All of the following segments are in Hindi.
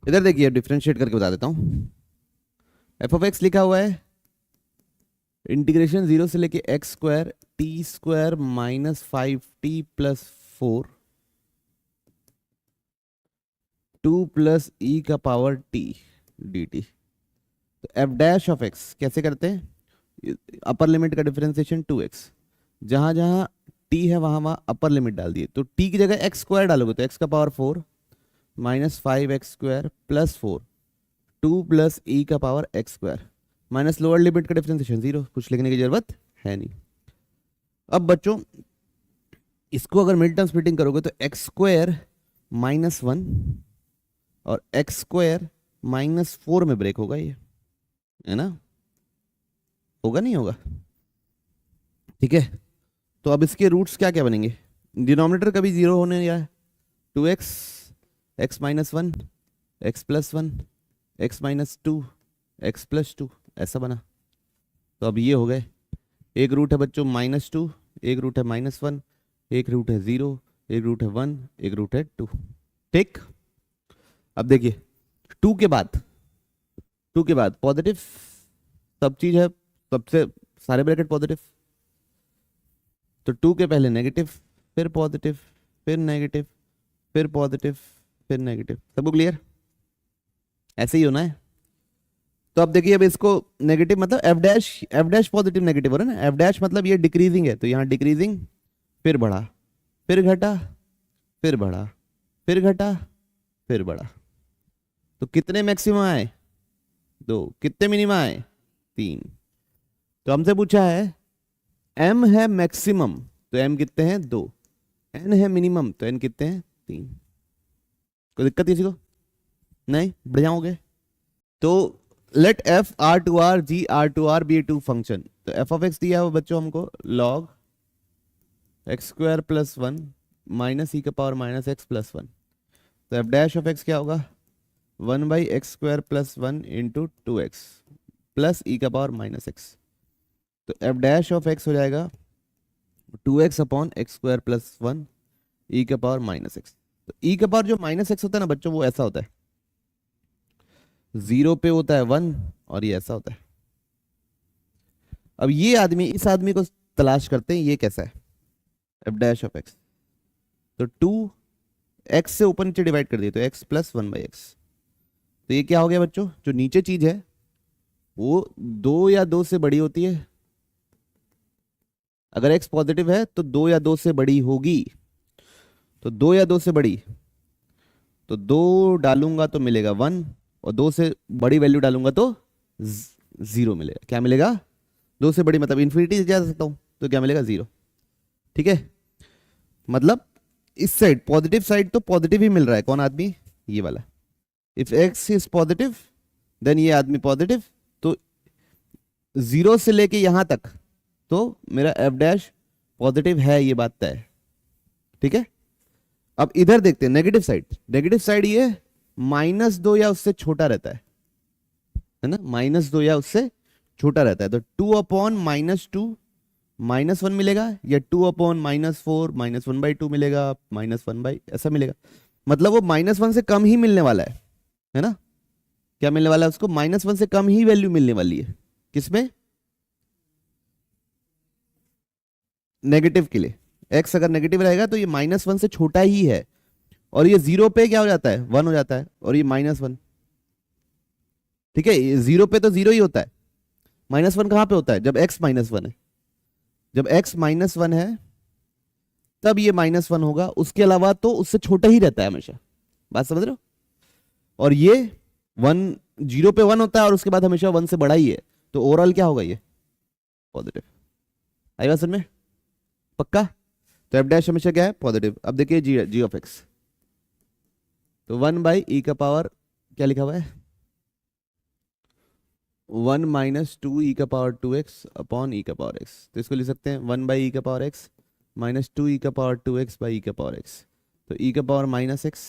इधर देखिए डिफ्रेंशिएट करके बता देता हूँ। एफ ऑफ एक्स लिखा हुआ है इंटीग्रेशन 0 से लेके x square t square minus 5t plus 4 2 plus e का पावर टी डी टी। तो एफ डैश ऑफ एक्स कैसे करते हैं? अपर लिमिट का डिफरेंशिएशन 2x, जहां जहां टी है वहां वहां अपर लिमिट डाल दिए। तो टी की जगह एक्स स्क्वायर डालोगे तो एक्स का power 4 minus 5x square plus 4 2 plus e का power x square minus lower limit का डिफरेंशिएशन 0। कुछ लिखने की जरूरत है नहीं। अब बच्चों इसको अगर मिड टर्म स्प्लिटिंग करोगे तो एक्स स्क्वायर माइनस 1 और एक्स स्क्वायर माइनस 4 में ब्रेक होगा ये, है ना? होगा नहीं होगा? ठीक है। तो अब इसके रूट्स क्या क्या बनेंगे? डिनोमिनेटर कभी 0 होने या 2x x minus 1 x plus 1 x minus 2 x plus 2 ऐसा बना। तो अब ये हो गए। एक रूट है बच्चों -2, एक रूट है -1, एक रूट है 0, एक रूट है 1, एक रूट है 2। ठीक। अब देखिए 2 के बाद पॉजिटिव सब चीज है, सबसे सारे ब्रैकेट पॉजिटिव। तो 2 के पहले नेगेटिव, फिर पॉजिटिव, फिर नेगेटिव, फिर पॉजिटिव, फिर नेगेटिव। सबको क्लियर? ऐसे ही होना है। तो अब देखिए अब इसको नेगेटिव मतलब एफ डैश पॉजिटिव नेगेटिव हो रहा है ना। एफ डैश मतलब ये डिक्रीजिंग है, तो यहाँ डिक्रीजिंग, फिर बढ़ा, फिर घटा, फिर बढ़ा, फिर घटा, फिर बढ़ा। तो कितने मैक्सिमम आए? 2। कितने मिनिमम आए? 3। तो हमसे पूछा है m है मैक्सिमम तो m कितने हैं? 2। n है मिनिमम तो n कितने हैं? 3। कोई दिक्कत किसी को? नहीं? बढ़िया हो गए। तो let f r to r g r to r be two function. तो f ऑफ x दिया है बच्चों हमको log x square plus 1 minus e का पावर माइनस एक्स प्लस 1। तो f डैश ऑफ x क्या होगा? 1 by x square plus 1 into 2x plus e का पावर माइनस एक्स। तो f डैश ऑफ x हो जाएगा 2x upon x square plus 1 e का पावर माइनस एक्स। तो ई का पावर जो माइनस एक्स होता है ना बच्चों, वो ऐसा होता है, 0 पे होता है 1 और ये ऐसा होता है। अब ये आदमी, इस आदमी को तलाश करते हैं, ये कैसा है? F dash of x. तो 2 एक्स से ऊपर नीचे डिवाइड कर दिए तो एक्स प्लस 1 बाई एक्स। तो ये क्या हो गया बच्चों? जो नीचे चीज है वो 2 या 2 से बड़ी होती है। अगर एक्स पॉजिटिव है तो 2 या 2 से बड़ी होगी। तो 2 या 2 से बड़ी, तो 2 डालूंगा तो मिलेगा 1 और 2 से बड़ी वैल्यू डालूंगा तो 0 मिलेगा। क्या मिलेगा? 2 से बड़ी मतलब इन्फिनिटी जा सकता हूं तो क्या मिलेगा? 0। ठीक है। मतलब इस साइड पॉजिटिव साइड तो पॉजिटिव ही मिल रहा है। कौन आदमी? ये वाला। If x is positive then ये आदमी पॉजिटिव। तो 0 से लेके यहां तक तो मेरा एफ डैश पॉजिटिव है, ये बात तय है। ठीक है। अब इधर देखते हैं नेगेटिव साइड। नेगेटिव साइड ये -2 या उससे छोटा रहता है ना? -2 या उससे छोटा रहता है। तो 2 अपॉन -2 -1 मिलेगा, या 2 अपॉन -4 -1/2 मिलेगा, -1 बाई ऐसा मिलेगा। मतलब वो -1 से कम ही मिलने वाला है ना? क्या मिलने वाला है उसको? -1 से कम ही वैल्यू मिलने वाली है। किसमें? नेगेटिव के लिए। एक्स अगर नेगेटिव रहेगा तो ये -1 से छोटा ही है, और ये 0 पे क्या हो जाता है? 1 हो जाता है, और ये -1। ठीक है। 0 पे तो 0 ही होता है। -1 कहां पे होता है? जब x -1 है। जब x -1 है तब ये -1 होगा, उसके अलावा तो उससे छोटा ही रहता है हमेशा। बात समझ रहे हो? और ये 1 0 पे 1 होता है और उसके बाद हमेशा 1 से बड़ा ही है। तो ओवरऑल क्या होगा? ये पॉजिटिव। आई बात समझ में? पक्का? तो एफ डैश हमेशा क्या है? पॉजिटिव। अब देखिए जी ऑफ एक्स। तो 1 बाई ई का पावर क्या लिखा हुआ है? 1 माइनस 2 ई का पावर 2x अपॉन ई का पावर x। तो इसको लिख सकते हैं 1 बाई ई का पावर x माइनस 2 ई का पावर 2x बाई ई का पावर x। तो ई का power minus x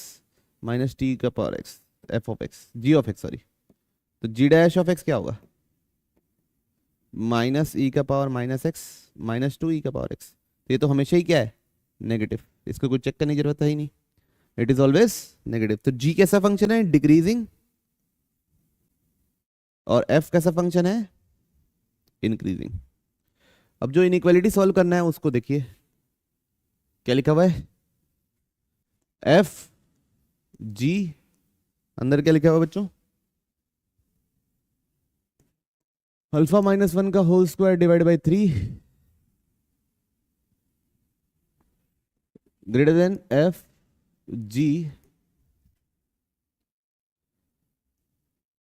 minus t का power x, f of x, g of x sorry. तो जी डैश ऑफ एक्स क्या होगा? माइनस ई का पावर माइनस एक्स माइनस 2 ई का पावर x। तो ये तो हमेशा ही क्या है? नेगेटिव। इसको कुछ चेक करने की जरूरत है ही नहीं। It is always negative. तो जी कैसा फंक्शन है? डिक्रीजिंग। और एफ कैसा फंक्शन है? इंक्रीजिंग। अब जो इनइक्वालिटी सॉल्व करना है उसको देखिए, क्या लिखा हुआ है? एफ जी, अंदर क्या लिखा हुआ है बच्चों? अल्फा माइनस वन का whole square divide by 3 greater than f g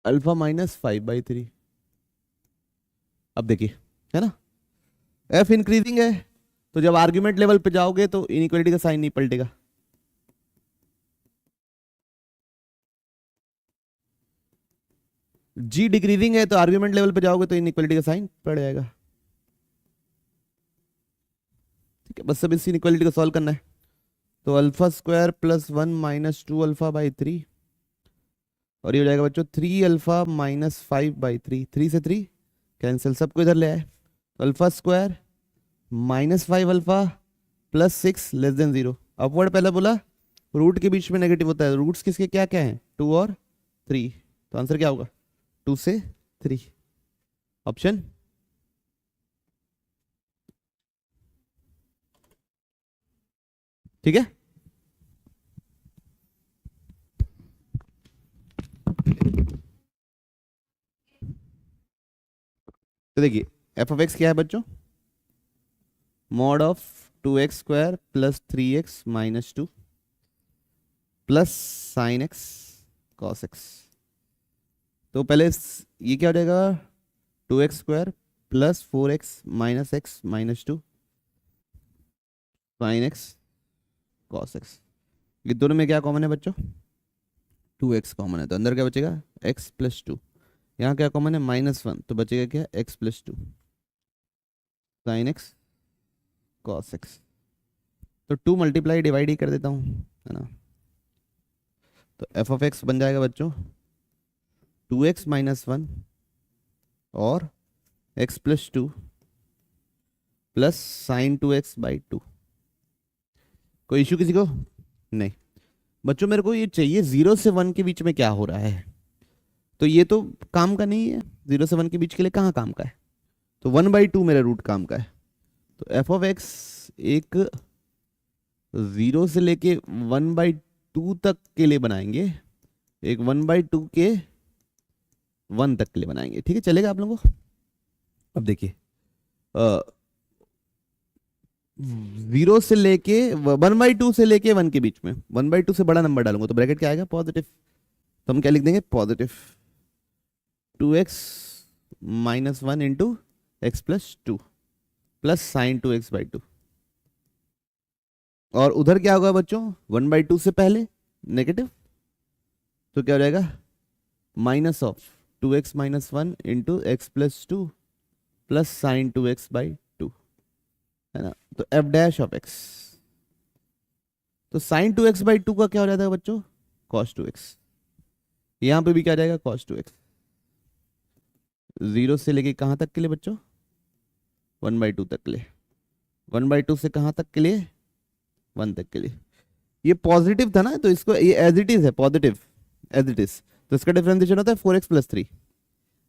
alpha minus 5/3। अब देखिए, है ना, एफ इंक्रीजिंग है, तो जब आर्ग्यूमेंट लेवल पे जाओगे तो इनइक्वालिटी का साइन नहीं पलटेगा। जी डिक्रीजिंग है, तो आर्ग्यूमेंट लेवल पे जाओगे तो इनइक्वालिटी का साइन पड़ जाएगा। ठीक है, बस सब इस इनइक्वालिटी को सॉल्व करना है। तो alpha square plus 1 minus 2 alpha by 3, और ये हो जाएगा बच्चों 3 अल्फा माइनस 5/3। 3 से 3 कैंसिल, सबको इधर ले आए। तो alpha square minus 5 alpha plus 6 less than 0। Upward पहले बोला, रूट के बीच में नेगेटिव होता है। रूट्स किसके क्या क्या हैं? 2 और 3। तो आंसर क्या होगा? 2 से 3, ऑप्शन। ठीक है, तो देखिए एफ ऑफ एक्स क्या है बच्चों? Mod of 2x square plus 3x minus 2 plus sine x cos x. तो पहले ये क्या हो जाएगा? 2x square plus 4x minus x minus 2 sine x cos x. ये दोनों में क्या कॉमन है बच्चों? 2x कॉमन है, तो अंदर क्या बचेगा? x plus 2। यहाँ क्या कॉमन है? -1, तो बचेगा क्या? x plus 2 sine x cos x. तो 2 मल्टीप्लाई डिवाइड ही कर देता हूँ, है ना। तो एफ ऑफ एक्स बन जाएगा बच्चों 2x माइनस 1 और x plus 2 plus sign 2x/2। कोई इशू किसी को? नहीं बच्चों, मेरे को ये चाहिए 0 से 1 के बीच में क्या हो रहा है। तो ये तो काम का नहीं है, 0 से 1 के बीच के लिए कहाँ काम का है? तो 1/2 मेरा रूट काम का है। तो एफ ऑफ एक्स एक 0 से लेके 1/2 तक के लिए बनाएंगे, एक 1/2 के 1 तक के लिए बनाएंगे। ठीक है, चलेगा आप लोगों को? अब देखिए 0 से लेके 1/2 से लेके 1 के बीच में 1/2 से बड़ा नंबर डालूंगा तो ब्रैकेट क्या आएगा? पॉजिटिव। तो हम क्या लिख देंगे? Positive 2x minus 1 into x plus 2 plus sign 2x/2। और उधर क्या होगा बच्चों? 1/2 से पहले नेगेटिव, तो क्या हो जाएगा? Minus of 2x minus 1 into x plus 2 plus sign 2x/2, है ना। तो एफ डैश ऑफ एक्स, तो साइन 2x/2 का क्या हो जाता है बच्चों? cos 2x। यहां पे भी क्या आ जाएगा? cos 2x। 0 से लेके कहां तक के लिए बच्चों? 1/2 तक के लिए। 1/2 से कहां तक के लिए? 1 तक के लिए। ये पॉजिटिव था ना, तो इसको ये एज इट इज है, पॉजिटिव एज इट इज। तो इसका डिफरेंशिएशन होता है 4x प्लस 3,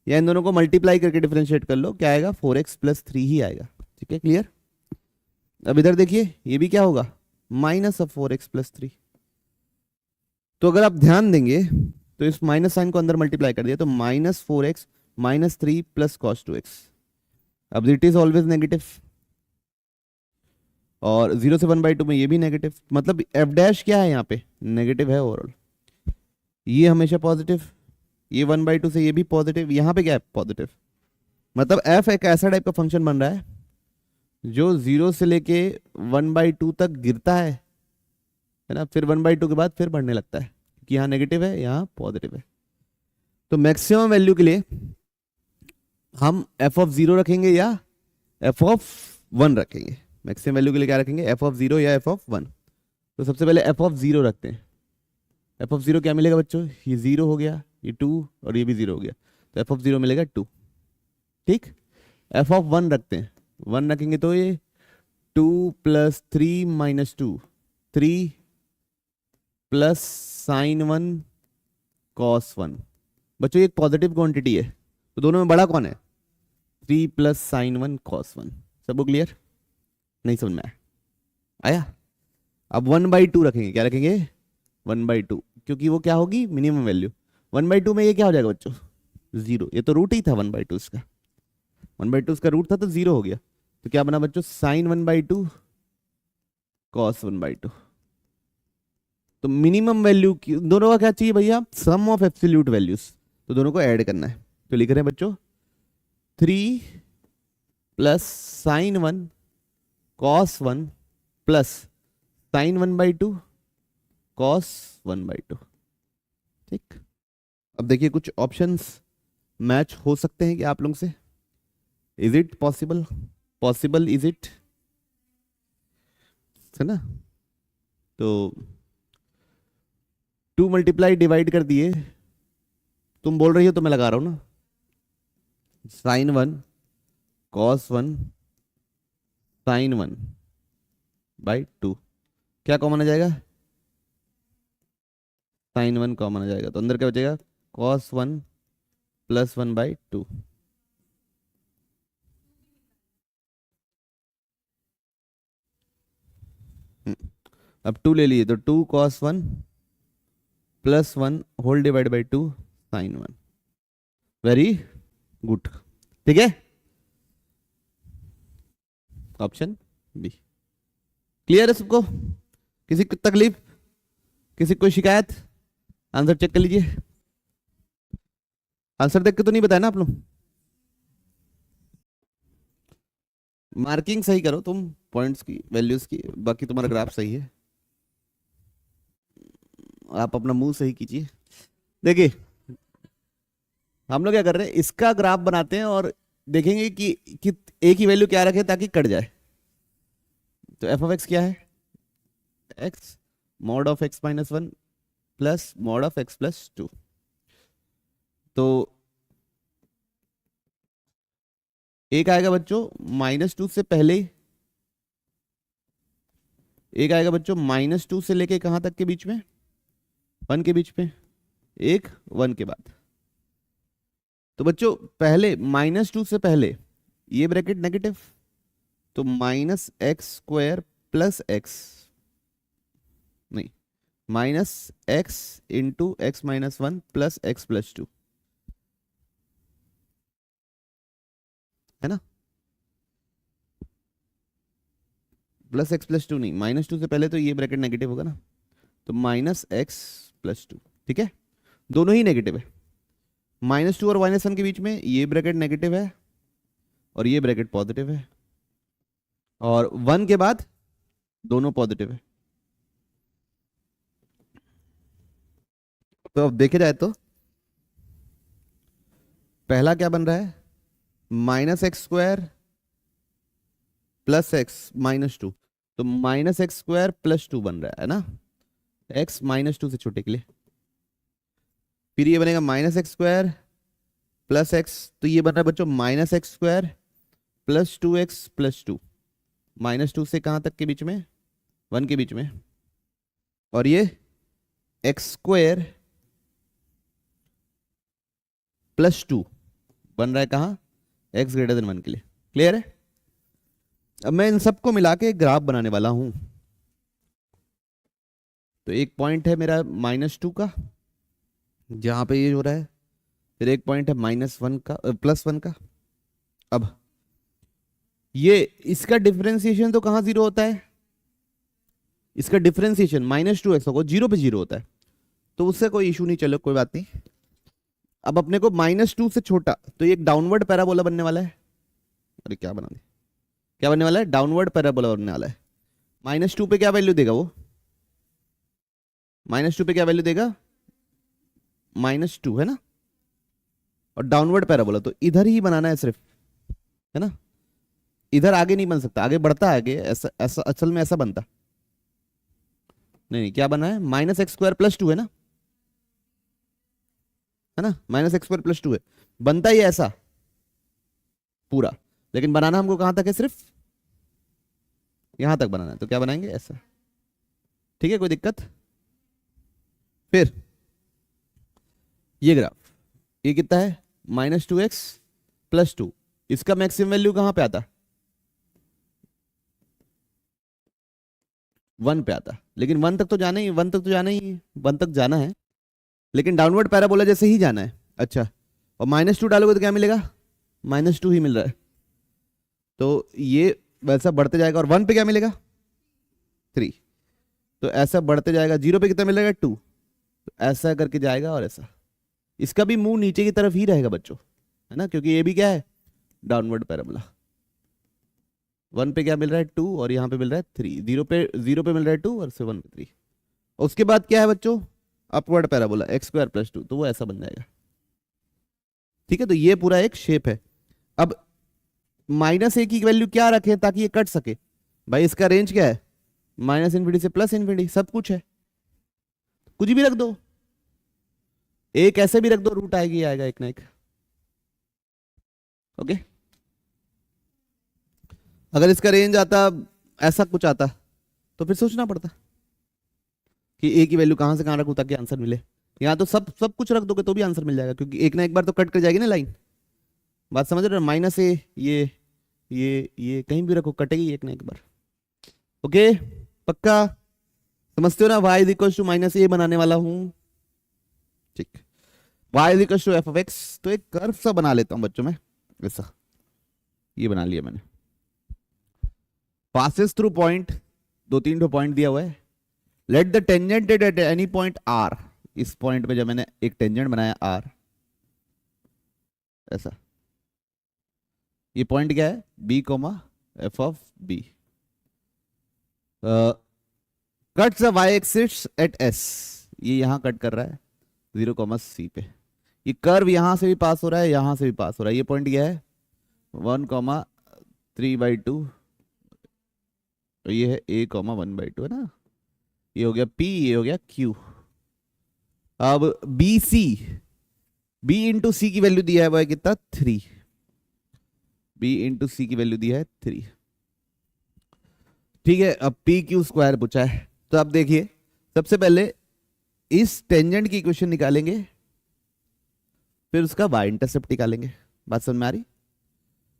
या इन दोनों को मल्टीप्लाई करके डिफरेंशिएट कर लो, क्या आएगा? 4x प्लस 3 ही आएगा। ठीक है, क्लियर? अब इधर देखिए, ये भी क्या होगा? Minus of 4x plus 3। तो अगर आप ध्यान देंगे तो इस माइनस साइन को अंदर मल्टीप्लाई कर दिया, तो -4x minus 3 plus cos 2x। अब इट इज ऑलवेज नेगेटिव, और 0 से 1/2 में ये भी नेगेटिव, मतलब एफ डैश क्या है यहाँ पे? नेगेटिव है ओवरऑल। ये हमेशा पॉजिटिव, ये 1/2 से ये भी पॉजिटिव, यहाँ पे क्या है? पॉजिटिव। मतलब एफ एक ऐसा टाइप का फंक्शन बन रहा है जो 0 से लेके 1/2 तक गिरता है ना, फिर 1/2 के बाद फिर बढ़ने लगता है, क्योंकि यहाँ नेगेटिव है, यहाँ पॉजिटिव है। तो मैक्सिमम वैल्यू के लिए हम एफ ऑफ 0 रखेंगे या एफ ऑफ 1 रखेंगे? मैक्सिमम वैल्यू के लिए क्या रखेंगे? एफ ऑफ 0 या एफ ऑफ 1? तो सबसे पहले एफ ऑफ 0 रखते हैं। एफ ऑफ 0 क्या मिलेगा बच्चों? ये 0 हो गया, ये 2 और ये भी 0 हो गया, तो एफ ऑफ 0 मिलेगा 2। ठीक, एफ ऑफ 1 रखते हैं। 1 रखेंगे तो ये 2 plus 3 minus 2, 3 plus sign 1 cos 1। बच्चों ये एक पॉजिटिव क्वांटिटी है, तो दोनों में बड़ा कौन है? 3 प्लस साइन 1 कॉस 1। सबको क्लियर? नहीं समझ में आया? अब 1/2 रखेंगे। क्या रखेंगे? 1/2, क्योंकि वो क्या होगी? Minimum value. 1/2 में ये क्या हो जाएगा बच्चों? 0। ये तो रूट ही था 1/2 इसका, 1/2 इसका रूट था तो 0 हो गया। तो क्या बना बच्चों? Sine 1/2 cos 1/2। तो मिनिमम वैल्यू की दोनों का क्या चाहिए भैया? सम ऑफ एब्सोल्यूट वैल्यूज। तो दोनों को ऐड करना है। तो लिख रहे हैं बच्चों 3 plus sign 1 cos 1 plus sign 1/2 cos 1/2। ठीक। अब देखिए कुछ ऑप्शंस मैच हो सकते हैं कि आप लोग से। Is it possible? Possible is it? है ना? तो 2 मल्टीप्लाई डिवाइड कर दिए, तुम बोल रही हो तो मैं लगा रहा हूं ना। साइन 1 कॉस 1 साइन 1/2, क्या कॉमन आ जाएगा? साइन 1 कॉमन आ जाएगा, तो अंदर क्या बचेगा? Cos 1 plus 1/2। अब 2 ले लिए तो 2 cos 1 plus 1 whole divide by 2 sine 1। Very good. ठीक है, ऑप्शन बी क्लियर है सबको? किसी को तकलीफ, किसी को शिकायत? आंसर चेक कर लीजिए। आंसर देख के तो नहीं बताया ना आप लोग? मार्किंग सही करो तुम, पॉइंट्स की, वैल्यूज की, बाकी तुम्हारा ग्राफ सही है। आप अपना मुंह सही कीजिए। देखिए हम लोग क्या कर रहे हैं, इसका ग्राफ बनाते हैं और देखेंगे कि एक ही वैल्यू क्या रखे ताकि कट जाए। तो एफ ऑफ एक्स क्या है? X mod of x minus 1 plus mod of x plus 2। तो एक आएगा बच्चों -2 से पहले, एक आएगा बच्चों -2 से लेके कहां तक के बीच में? 1 के बीच में, एक 1 के बाद। तो बच्चों पहले -2 से पहले ये ब्रैकेट नेगेटिव, तो -x² प्लस एक्स, नहीं, -x into x minus 1 plus x plus 2, है ना? प्लस x प्लस 2 नहीं, -2 से पहले तो ये ब्रैकेट नेगेटिव होगा ना, तो -x प्लस 2। ठीक है, दोनों ही नेगेटिव है। -2 और -1 के बीच में ये ब्रैकेट नेगेटिव है और ये ब्रैकेट पॉजिटिव है, और 1 के बाद दोनों पॉजिटिव है। तो अब देखे जाए तो पहला क्या बन रहा है? -x² प्लस एक्स माइनस 2, तो -x² प्लस 2 बन रहा है ना, x -2 से छोटे के लिए। फिर ये बनेगा -x² प्लस एक्स, तो ये बन रहा है बच्चों -x² प्लस 2x प्लस 2, -2 से कहां तक के बीच में? 1 के बीच में। और ये x² प्लस 2 बन रहा है कहां? x ग्रेटर देन 1 के लिए। क्लियर है? अब मैं इन सबको मिला के ग्राफ बनाने वाला हूं। तो एक पॉइंट है मेरा -2 का, जहां पे ये हो रहा है, फिर एक पॉइंट है -1 का, +1 का। अब ये इसका डिफरेंशिएशन तो कहां 0 होता है? इसका डिफरेंशिएशन -2x को 0 पे 0 होता है, तो उससे कोई इशू नहीं, चलो कोई बात नहीं। अब अपने को -2 से छोटा, तो ये एक डाउनवर्ड पैराबोला बनने वाला है। अरे क्या बना दे, क्या बनने वाला है? डाउनवर्ड पैराबोला बनने वाला है। -2 पे क्या वैल्यू देगा वो? -2 पे क्या वैल्यू देगा? -2 है ना, और डाउनवर्ड पैराबोला तो इधर ही बनाना है सिर्फ, है ना? इधर आगे नहीं बन सकता, आगे बढ़ता है आगे, ऐसा ऐसा असल में ऐसा बनता नहीं, नहीं क्या बना है? -x² प्लस 2 है ना, है ना? -x² प्लस 2 है, बनता ही ऐसा पूरा, लेकिन बनाना हमको कहां तक है? सिर्फ यहां तक बनाना है, तो क्या बनाएंगे? ऐसा। ठीक है, कोई दिक्कत? फिर ये ग्राफ, ये कितना है -2x + 2, इसका मैक्सिमम वैल्यू कहां पे आता, 1 पे आता। लेकिन 1 तक तो जाना ही, 1 तक तो जाना ही, 1 तक जाना है, लेकिन डाउनवर्ड पैराबोला जैसे ही जाना है। अच्छा, और -2 डालोगे तो क्या मिलेगा, -2 ही मिल रहा है, तो ये वैसा बढ़ते जाएगा। और 1 पे क्या मिलेगा, 3, तो ऐसा बढ़ते जाएगा। 0 पे कितना मिलेगा, 2, तो ऐसा करके जाएगा। और ऐसा, इसका भी मुंह नीचे की तरफ ही रहेगा बच्चों, है ना, क्योंकि ये भी क्या है, डाउनवर्ड पैराबोला। 1 पे क्या मिल रहा है, 2, और यहाँ पे मिल रहा है 3। 0 पे मिल रहा है 2, और से 1 पे 3। उसके बाद क्या है बच्चों, अपवर्ड पैराबोला x² + 2, तो वो ऐसा बन जाएगा। ठीक है, तो ये पूरा एक शेप है। अब -a की वैल्यू क्या रखें ताकि ये कट सके, भाई इसका रेंज क्या है, -∞ से +∞, सब कुछ है, कुछ भी रख दो, एक ऐसे भी रख दो, रूट आएगी आएगा एक ना एक। ओके, अगर इसका रेंज आता ऐसा कुछ आता तो फिर सोचना पड़ता कि ए की वैल्यू कहां से कहां रखूं ताकि आंसर मिले। यहाँ तो सब सब कुछ रख दोगे तो भी आंसर मिल जाएगा, क्योंकि एक ना एक बार तो कट कर जाएगी ना लाइन। बात समझ रहे हो, -a, ये कहीं भी रखो कटेगी एक ना एक बार। ओके, पक्का समझते हो ना, y = -a बनाने वाला हूं। ठीक, y = f(x), तो एक कर्व सा बना लेता हूं बच्चों में, ऐसा ये बना लिया मैंने। पासेस थ्रू पॉइंट, 2-3 पॉइंट दिया हुआ है। Let the tangent at any point r, इस पॉइंट पे जब मैंने एक टेंजेंट बनाया r, ऐसा, ये पॉइंट क्या है, b, f(b), cuts the y axis at s, ये यहां कट कर रहा है 0, c पे। ये कर्व यहां से भी पास हो रहा है, यहां से भी पास हो रहा है। ये पॉइंट क्या है, 1,3/2, ये है a, 1/2, है ना। ये हो गया P, ये हो गया Q। अब BC, B इंटू सी की वैल्यू दिया है वो है कितना, 3। B इंटू सी की वैल्यू दी है 3। ठीक है, अब PQ² पूछा है, तो अब देखिए सबसे पहले इस टेंजेंट की इक्वेशन निकालेंगे, फिर उसका y इंटरसेप्ट निकालेंगे। बात समझ में आ रही।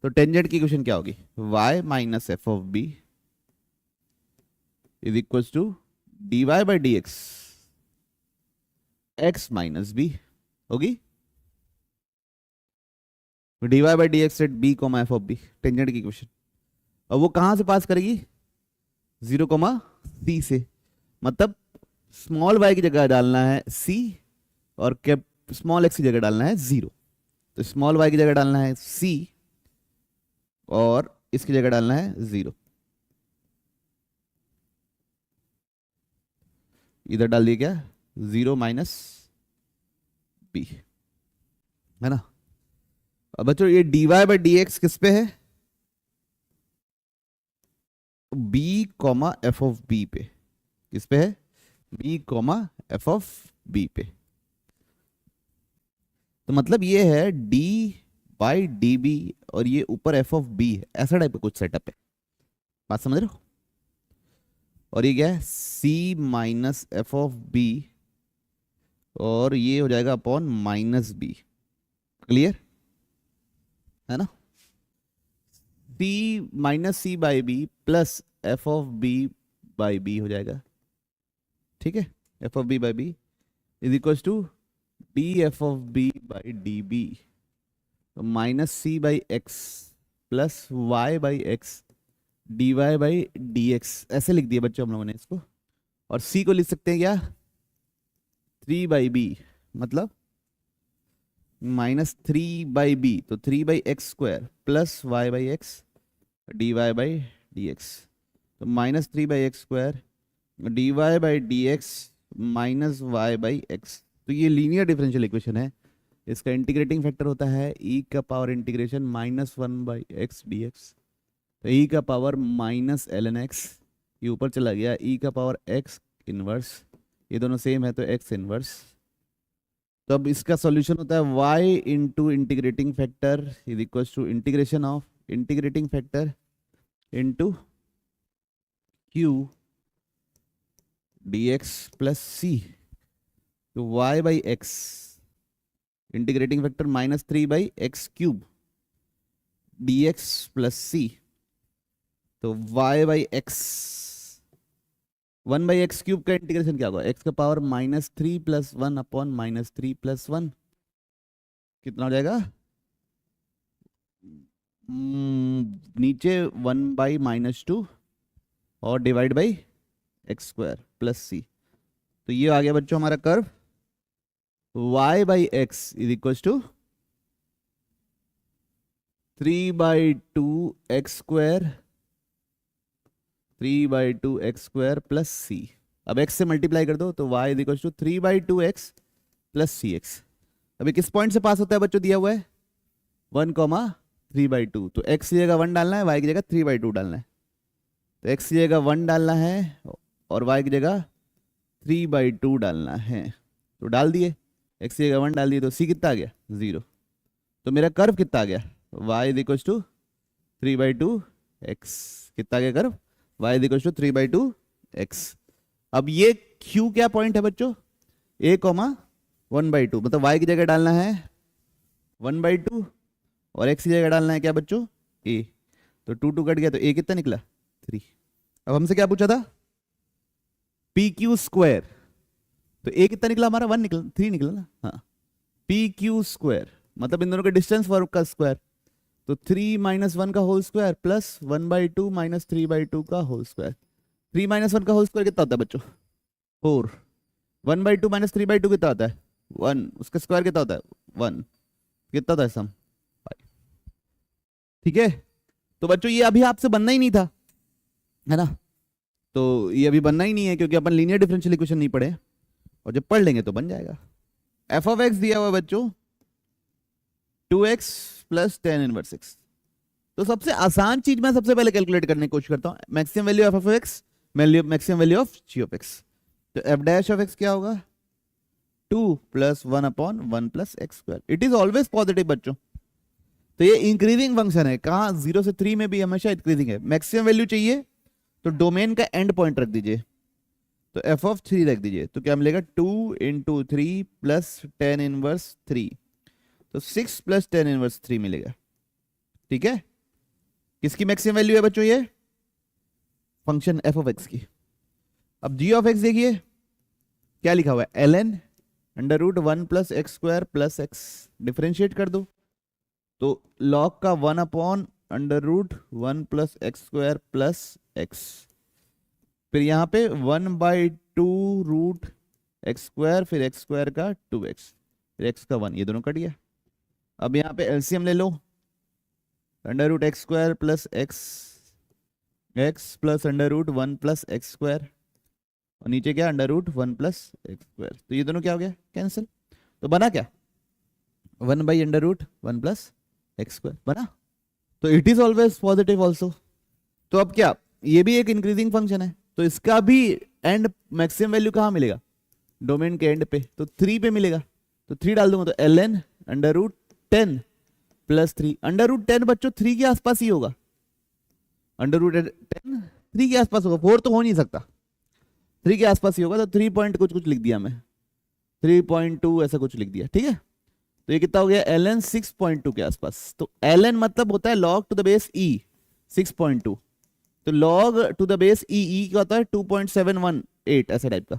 तो टेंजेंट की इक्वेशन क्या होगी, y - f(b) = dy/dx x - b होगी। dy/dx at b, f(b), tangent की इक्वेशन। और वो कहां से पास करेगी, 0, c से, मतलब स्मॉल y की जगह डालना है c, और स्मॉल x की जगह डालना है 0। तो स्मॉल y की जगह डालना है c, और इसकी जगह डालना है 0। इधर डाल दिया क्या, 0 - b, है ना। अब बच्चों ये dy/dx किस पे है, b, f(b) पे। किस पे है, b, f(b) पे। तो मतलब ये है d/db, और ये ऊपर f(b) है, ऐसा टाइप का कुछ सेटअप है। बात समझ रहे हो। और ये क्या है, c - f(b), और ये हो जाएगा अपॉन -b। क्लियर है ना। c/b प्लस f(b/b) हो जाएगा। ठीक है, f(b/b) = df(b/db), तो -c/x प्लस y/x dy/dx, ऐसे लिख दिया बच्चों हम लोगों ने इसको। और c को लिख सकते हैं क्या, 3/b, मतलब -3/b, तो 3/x² प्लस y/x dy/dx, तो -3/x² dy/dx माइनस y/x। तो ये लीनियर डिफरेंशियल इक्वेशन है। इसका इंटीग्रेटिंग फैक्टर होता है e⁻∫ -1/x dx, तो e⁻ -ln x, ये ऊपर चला गया, e⁻x इनवर्स, ये दोनों सेम है तो x इनवर्स। तो अब इसका सॉल्यूशन होता है y into integrating factor = integration of integrating factor into q dx plus c। तो y by x integrating factor -3/x³ dx plus c, तो y बाई एक्स 1/x³ का इंटीग्रेशन क्या होगा, x का पावर -3 + 1 अपॉन -3 + 1 कितना हो जाएगा, नीचे 1/-2 और divide by x² plus c. तो ये आ गया बच्चों हमारा curve y by x is equal to 3/2x² 3/2x² plus सी। अब x से मल्टीप्लाई कर दो तो y is equal to 3/2x plus cx। अभी किस पॉइंट से पास होता है बच्चों, दिया हुआ है 1,3/2, तो x की जगह 1 डालना है, y की जगह 3/2 डालना है। तो x की जगह 1 डालना है और y की जगह 3/2 डालना है, तो डाल दिए, x की जगह 1 डाल दिए, तो c कितना आ गया 0। तो मेरा कर्व कितना आ गया, y is equal to 3/2x, कितना आ गया curve, y is equal to 3/2x। अब ये q क्या पॉइंट है बच्चों, a, 1/2, मतलब y की जगह डालना है 1/2 और x की जगह डालना है क्या बच्चों a, तो 2 2 कट गया, तो a कितना निकला 3। अब हमसे क्या पूछा था PQ², तो a कितना निकला हमारा 1 निकला, 3 निकला ना, हाँ PQ² मतलब इन दोनों के डिस्टेंस वर्क का स्क्वायर, तो 3 - 1 का होल स्क्वायर प्लस 1/2 - 3/2 का होल स्क्वायर। 3 - 1 का होल स्क्वायर कितना होता है बच्चों 4, 1/2 - 3/2 कितना होता है 1, उसका स्क्वायर कितना होता है 1, कितना होता है सम 5। ठीक है, तो बच्चों ये अभी आपसे बनना ही नहीं था, है ना, तो ये अभी बनना ही नहीं है क्योंकि अपन लीनियर डिफरेंशियल इक्वेशन नहीं पढ़े, और जब पढ़ लेंगे तो बन जाएगा। f of x दिया हुआ बच्चों 2x plus tan inverse x। तो सबसे आसान चीज मैं सबसे पहले कैलकुलेट करने की कोशिश करता हूं, maximum value of x, maximum value of g of x। तो f डैश ऑफ x क्या होगा 2 + 1/1 + x²। It is always positive बच्चों, तो ये इंक्रीजिंग फंक्शन है, कहां 0 से 3 में भी हमेशा इंक्रीजिंग है। मैक्सिमम वैल्यू चाहिए तो डोमेन का एंड पॉइंट रख दीजिए, तो f of 3 रख दीजिए, तो क्या मिलेगा 2 × 3 प्लस tan इनवर्स 3, तो 6 प्लस tan इनवर्स 3 मिलेगा। ठीक है, किसकी मैक्सिमम वैल्यू है बच्चों ये फंक्शन f of x की। अब g of x देखिए क्या लिखा हुआ है ln √1 + x² + x, डिफरेंशिएट कर दो तो log का 1/√1 + x² + x, फिर यहाँ पे 1/2 √x², फिर x² का 2x, फिर x का 1, ये दोनों कट गया। अब यहाँ पे एलसीएम ले लो, √x² + x प्लस √1 + x², और नीचे क्या √1 + x², तो ये दोनों क्या हो गया कैंसिल, तो बना क्या 1/√1 + x² बना, तो it is always positive also. तो अब क्या, ये भी एक इंक्रीजिंग फंक्शन है, तो इसका भी एंड मैक्सिमम वैल्यू कहाँ मिलेगा डोमेन के एंड पे, तो 3 पे मिलेगा, तो 3 डाल दूंगा, तो ln √10 + 3, √10 बच्चों 3 के आसपास ही होगा, √10 3 के आसपास होगा, 4 तो हो नहीं सकता, 3 के आसपास ही होगा, तो 3 पॉइंट कुछ कुछ लिख दिया मैं, 3.2 ऐसा कुछ लिख दिया। ठीक है, तो ये कितना हो गया ln 6.2 के आसपास, तो ln मतलब होता है log to the base e 6.2, तो log to the base e क्या होता है 2.718 ऐसा टाइप का।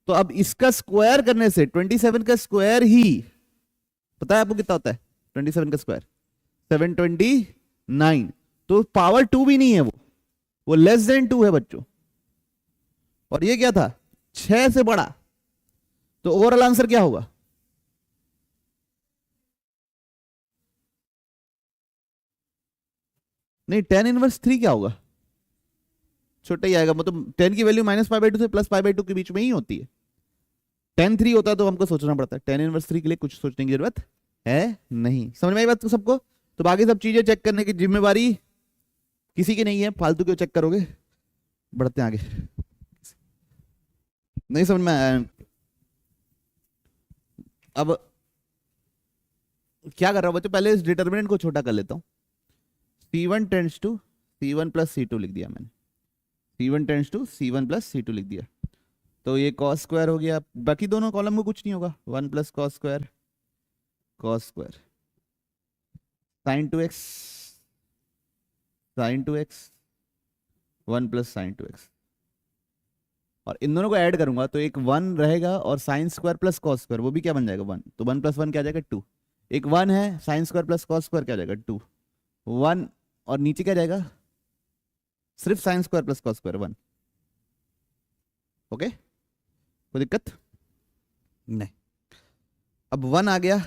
तो अब इसका स्क्वायर करने से 27 का स्क्वायर ही पता है आपको कितना होता है 27 का स्क्वायर 729, तो पावर 2 भी नहीं है, वो लेस देन 2 है बच्चों, और ये क्या था 6 से बड़ा, तो ओवरऑल आंसर क्या होगा नहीं tan इनवर्स 3 क्या होगा छोटा ही आएगा, मतलब 10 की वैल्यू -π/2 से +π/2 के बीच में ही होती है। tan 3 होता है तो हमको सोचना पड़ता है, tan इनवर्स 3 के लिए कुछ सोचने की जरूरत है नहीं। समझ में आई बात तो सबको, तो बाकी सब चीजें चेक करने की जिम्मेवारी किसी की नहीं है, फालतू क्यों चेक करोगे, बढ़ते हैं आगे। नहीं समझ में आया, अब क्या कर रहा हूं बच्चों, पहले इस डिटर्मिनेंट को छोटा कर लेता हूं, C1 tends to C1 + C2 लिख दिया मैंने, C1 tends to C1 + C2 लिख दिया, तो ये कॉस स्क्वायर हो गया, बाकी दोनों कॉलम को कुछ नहीं होगा, 1 plus cos square sine 2x, sine 2x, 1 plus sine 2x, और इन दोनों को ऐड करूंगा तो एक 1 रहेगा, और sine square plus cos square वो भी क्या बन जाएगा 1, तो 1 प्लस 1 क्या आ जाएगा 2, एक 1 है, sine square plus cos square क्या आ जाएगा 2, 1, और नीचे क्या जाएगा सिर्फ sine square plus cos square 1। Okay, कोई दिक्कत नहीं। अब 1 आ गया,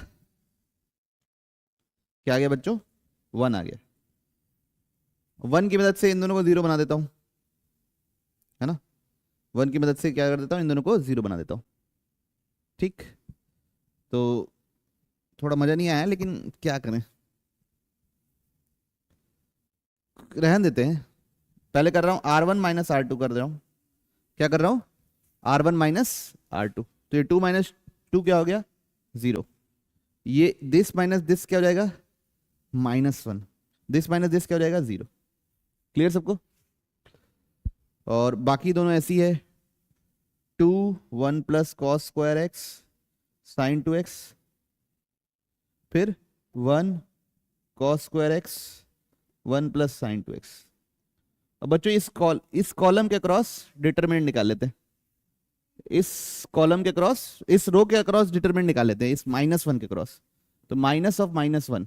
क्या आ गया बच्चों, 1 आ गया, 1 की मदद से इन दोनों को 0 बना देता हूं, है ना, 1 की मदद से क्या कर देता हूं, इन दोनों को 0 बना देता हूं। ठीक, तो थोड़ा मजा नहीं आया लेकिन क्या करें, रहन देते हैं। पहले कर रहा हूं R1 माइनस R2 कर रहा हूं, क्या कर रहा हूं, R1 माइनस R2, तो ये 2 माइनस 2 क्या हो गया 0, ये दिस माइनस दिस क्या हो जाएगा -1, दिस माइनस दिस क्या हो जाएगा 0। क्लियर सबको, और बाकी दोनों ऐसी है, 2 1 plus cos square x sine 2x, फिर 1 cos square x 1 plus sine 2x। अब बच्चों इस कॉलम के क्रॉस डिटरमिनेंट निकाल लेते हैं, इस कॉलम के क्रॉस, इस रो के क्रॉस डिटरमिनेंट निकाल लेते हैं, इस -1 के क्रॉस, तो माइनस ऑफ -1,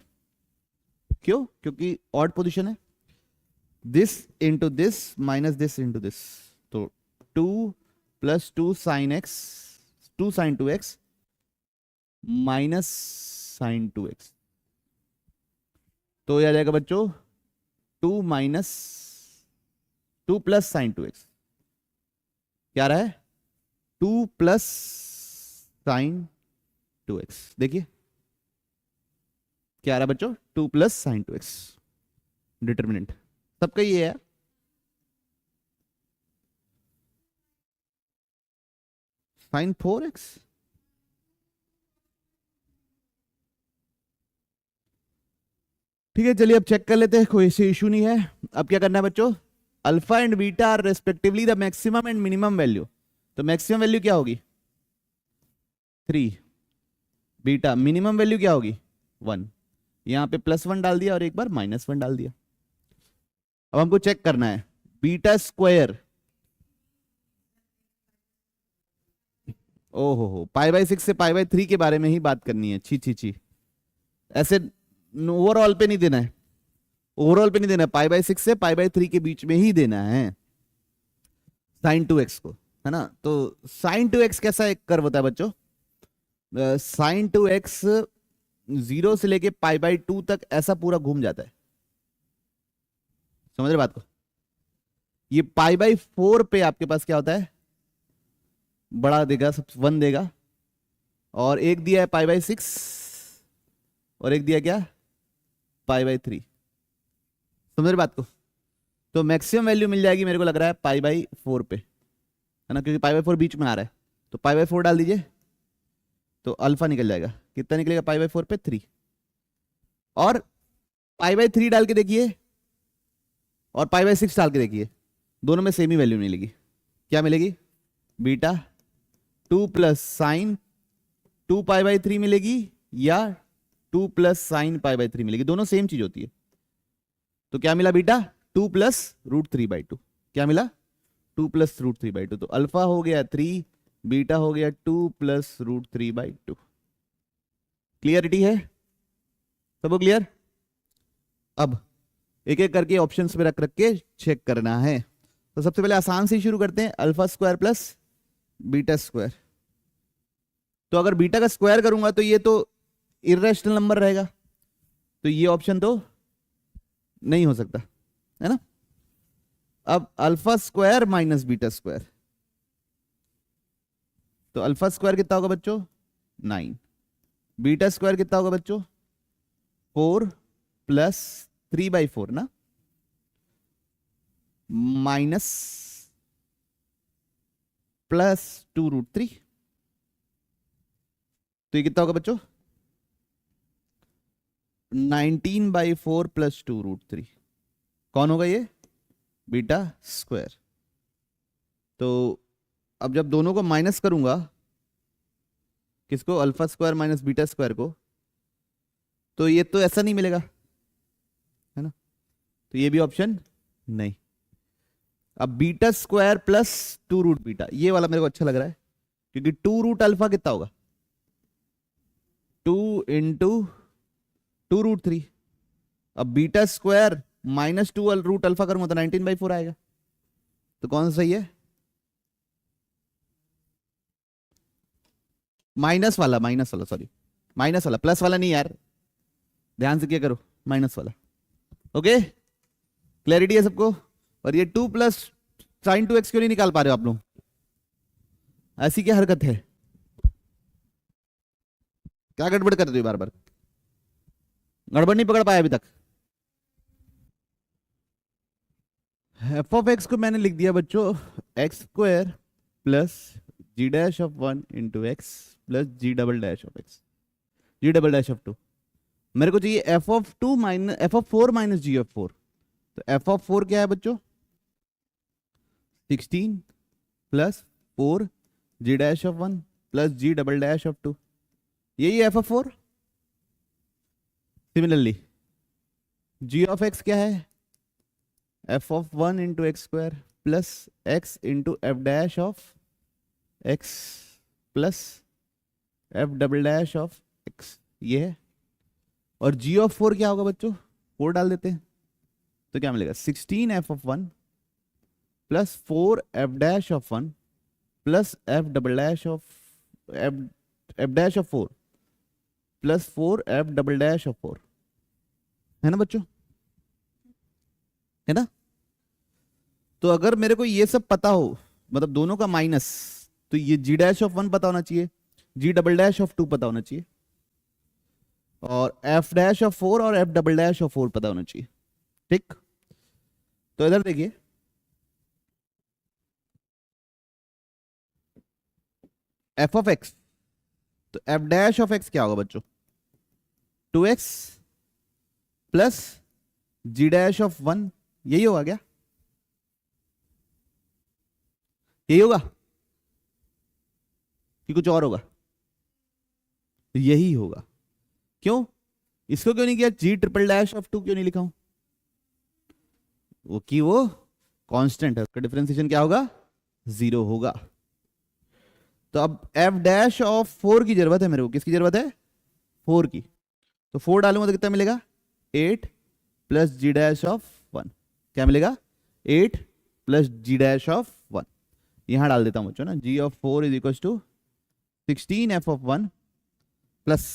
क्यों, क्योंकि ऑड पोजीशन है, this into this minus this into this, तो 2 plus 2 sine x 2 sine 2x minus sine 2x, तो यह आ जाएगा बच्चों 2 माइनस 2 प्लस साइन 2x, क्या रहा है 2 प्लस साइन 2x, देखिए क्या आ रहा है बच्चों 2 प्लस साइन 2x, डिटरमिनेंट सबका ये है। साइन 4x, ठीक है, चलिए अब चेक कर लेते हैं, कोई ऐसे इशू नहीं है। अब क्या करना है बच्चों, alpha and beta are respectively the maximum and minimum value, तो मैक्सिमम वैल्यू क्या होगी 3, बीटा मिनिमम वैल्यू क्या होगी 1, यहां पे +1 डाल दिया और एक बार -1 डाल दिया। अब हमको चेक करना है बीटा स्क्वायर, ओहो हो, π/6 से π/3 के बारे में ही बात करनी है, छी छी छी, ऐसे ओवरऑल पे नहीं देना है, ओवरऑल पे नहीं देना है, π/6 से π/3 के बीच में ही देना है साइन 2x को, है ना। तो साइन 2x कैसा एक कर्व होता है बच्चों, साइन 2x 0 से लेके π/2 तक ऐसा पूरा घूम जाता है, समझ रहे बात को, ये π/4 पे आपके पास क्या होता है, बड़ा देगा, सब 1 देगा, और एक दिया है π/6 और एक दिया क्या π/3, समझ रहे बात को। तो मैक्सिमम वैल्यू मिल जाएगी मेरे को लग रहा है π/4 पे, है ना, क्योंकि π/4 बीच में आ रहा है, तो π/4 डाल दीजिए तो अल्फा निकल जाएगा, कितना निकलेगा π/4 पे 3, और π/3 डाल के देखिए और π/6 डाल के देखिए, दोनों में सेम ही वैल्यू मिलेगी, क्या मिलेगी बीटा 2 प्लस साइन 2 π/3 मिलेगी या 2 प्लस साइन π/3 मिलेगी, दोनों सेम चीज होती है। तो क्या मिला बीटा 2 प्लस √3/2, क्या मिला 2 प्लस √3/2, तो अल्फा हो गया 3, बीटा हो गया 2 प्लस √3/2। क्लियरिटी है सबको, क्लियर। अब एक एक करके ऑप्शंस में रख रख के चेक करना है, तो सबसे पहले आसान से ही शुरू करते हैं, alpha square plus beta square, तो अगर बीटा का स्क्वायर करूंगा तो ये तो इर्रेशनल नंबर रहेगा, तो ये ऑप्शन तो नहीं हो सकता, है ना। अब alpha square minus beta square, तो अल्फा स्क्वायर कितना होगा बच्चों 9, बीटा स्क्वायर कितना होगा बच्चों 4 प्लस 3/4 ना, माइनस प्लस 2√3, तो ये कितना होगा बच्चों 19/4 प्लस 2√3, कौन होगा ये बीटा स्क्वायर। तो अब जब दोनों को माइनस करूंगा, किसको, alpha square minus beta square को, तो ये तो ऐसा नहीं मिलेगा, है ना, तो ये भी ऑप्शन नहीं। अब beta square plus 2 root beta, ये वाला मेरे को अच्छा लग रहा है, क्योंकि 2 रूट अल्फा कितना होगा, 2 इंटू 2 रूट 3। अब beta square minus 2 root alpha करूंगा तो 19/4 आएगा। तो कौन सा सही है, माइनस वाला सॉरी, माइनस वाला, प्लस वाला नहीं यार, ध्यान से क्या करो, माइनस वाला। ओके, क्लैरिटी है सबको। और ये 2 प्लस साइन 2x क्यों नहीं निकाल पा रहे हो आप लोग, ऐसी क्या हरकत है, क्या गड़बड़ कर रहे हो बार बार, गड़बड़ नहीं पकड़ पाया अभी तक। एफ ऑफ एक्स को मैंने लिख दिया बच्चों x square plus g dash of 1 into x plus ji double dash of x, g double dash of 2। मेरे को चाहिए f of 2 minus f of 4 minus g of 4। तो एफ ऑफ 4 क्या है बच्चों, 16 plus 4 g dash of 1 plus ji double dash of 2, यही f of 4। Similarly g of x क्या है, f of 1 into x square plus x into F dash of x plus f double dash of x, ये है। और जी ऑफ 4 क्या होगा बच्चों, 4 डाल देते हैं तो क्या मिलेगा, 16 f of 1 plus 4 F dash of 1 plus f double dash of F dash of 4 plus 4 F double dash of 4, है ना बच्चों, है ना। तो अगर मेरे को ये सब पता हो, मतलब दोनों का माइनस, तो ये जी डैश ऑफ 1 पता होना चाहिए, जी डबल डैश ऑफ 2 पता होना चाहिए, और एफ डैश ऑफ 4 और एफ डबल डैश ऑफ 4 पता होना चाहिए, ठीक। तो इधर देखिए, एफ ऑफ एक्स, तो एफ डैश ऑफ एक्स क्या होगा बच्चों, 2x plus g dash of 1, यही होगा क्या, यही होगा कि कुछ और होगा, तो यही होगा। क्यों, इसको क्यों नहीं किया, जी ट्रिपल डैश ऑफ 2 क्यों नहीं लिखा हूं, वो कि वो कांस्टेंट है, उसका डिफरेंशिएशन क्या होगा, 0 होगा। तो अब एफ डैश ऑफ 4 की जरूरत है मेरे को, किसकी जरूरत है, 4 की। तो 4 डालूंगा तो कितना मिलेगा, 8 प्लस जी डैश ऑफ 1, क्या मिलेगा, 8 प्लस जी डैश ऑफ 1। यहां डाल देता हूं बच्चों ना, g of 4 is equal to 16 f of 1 plus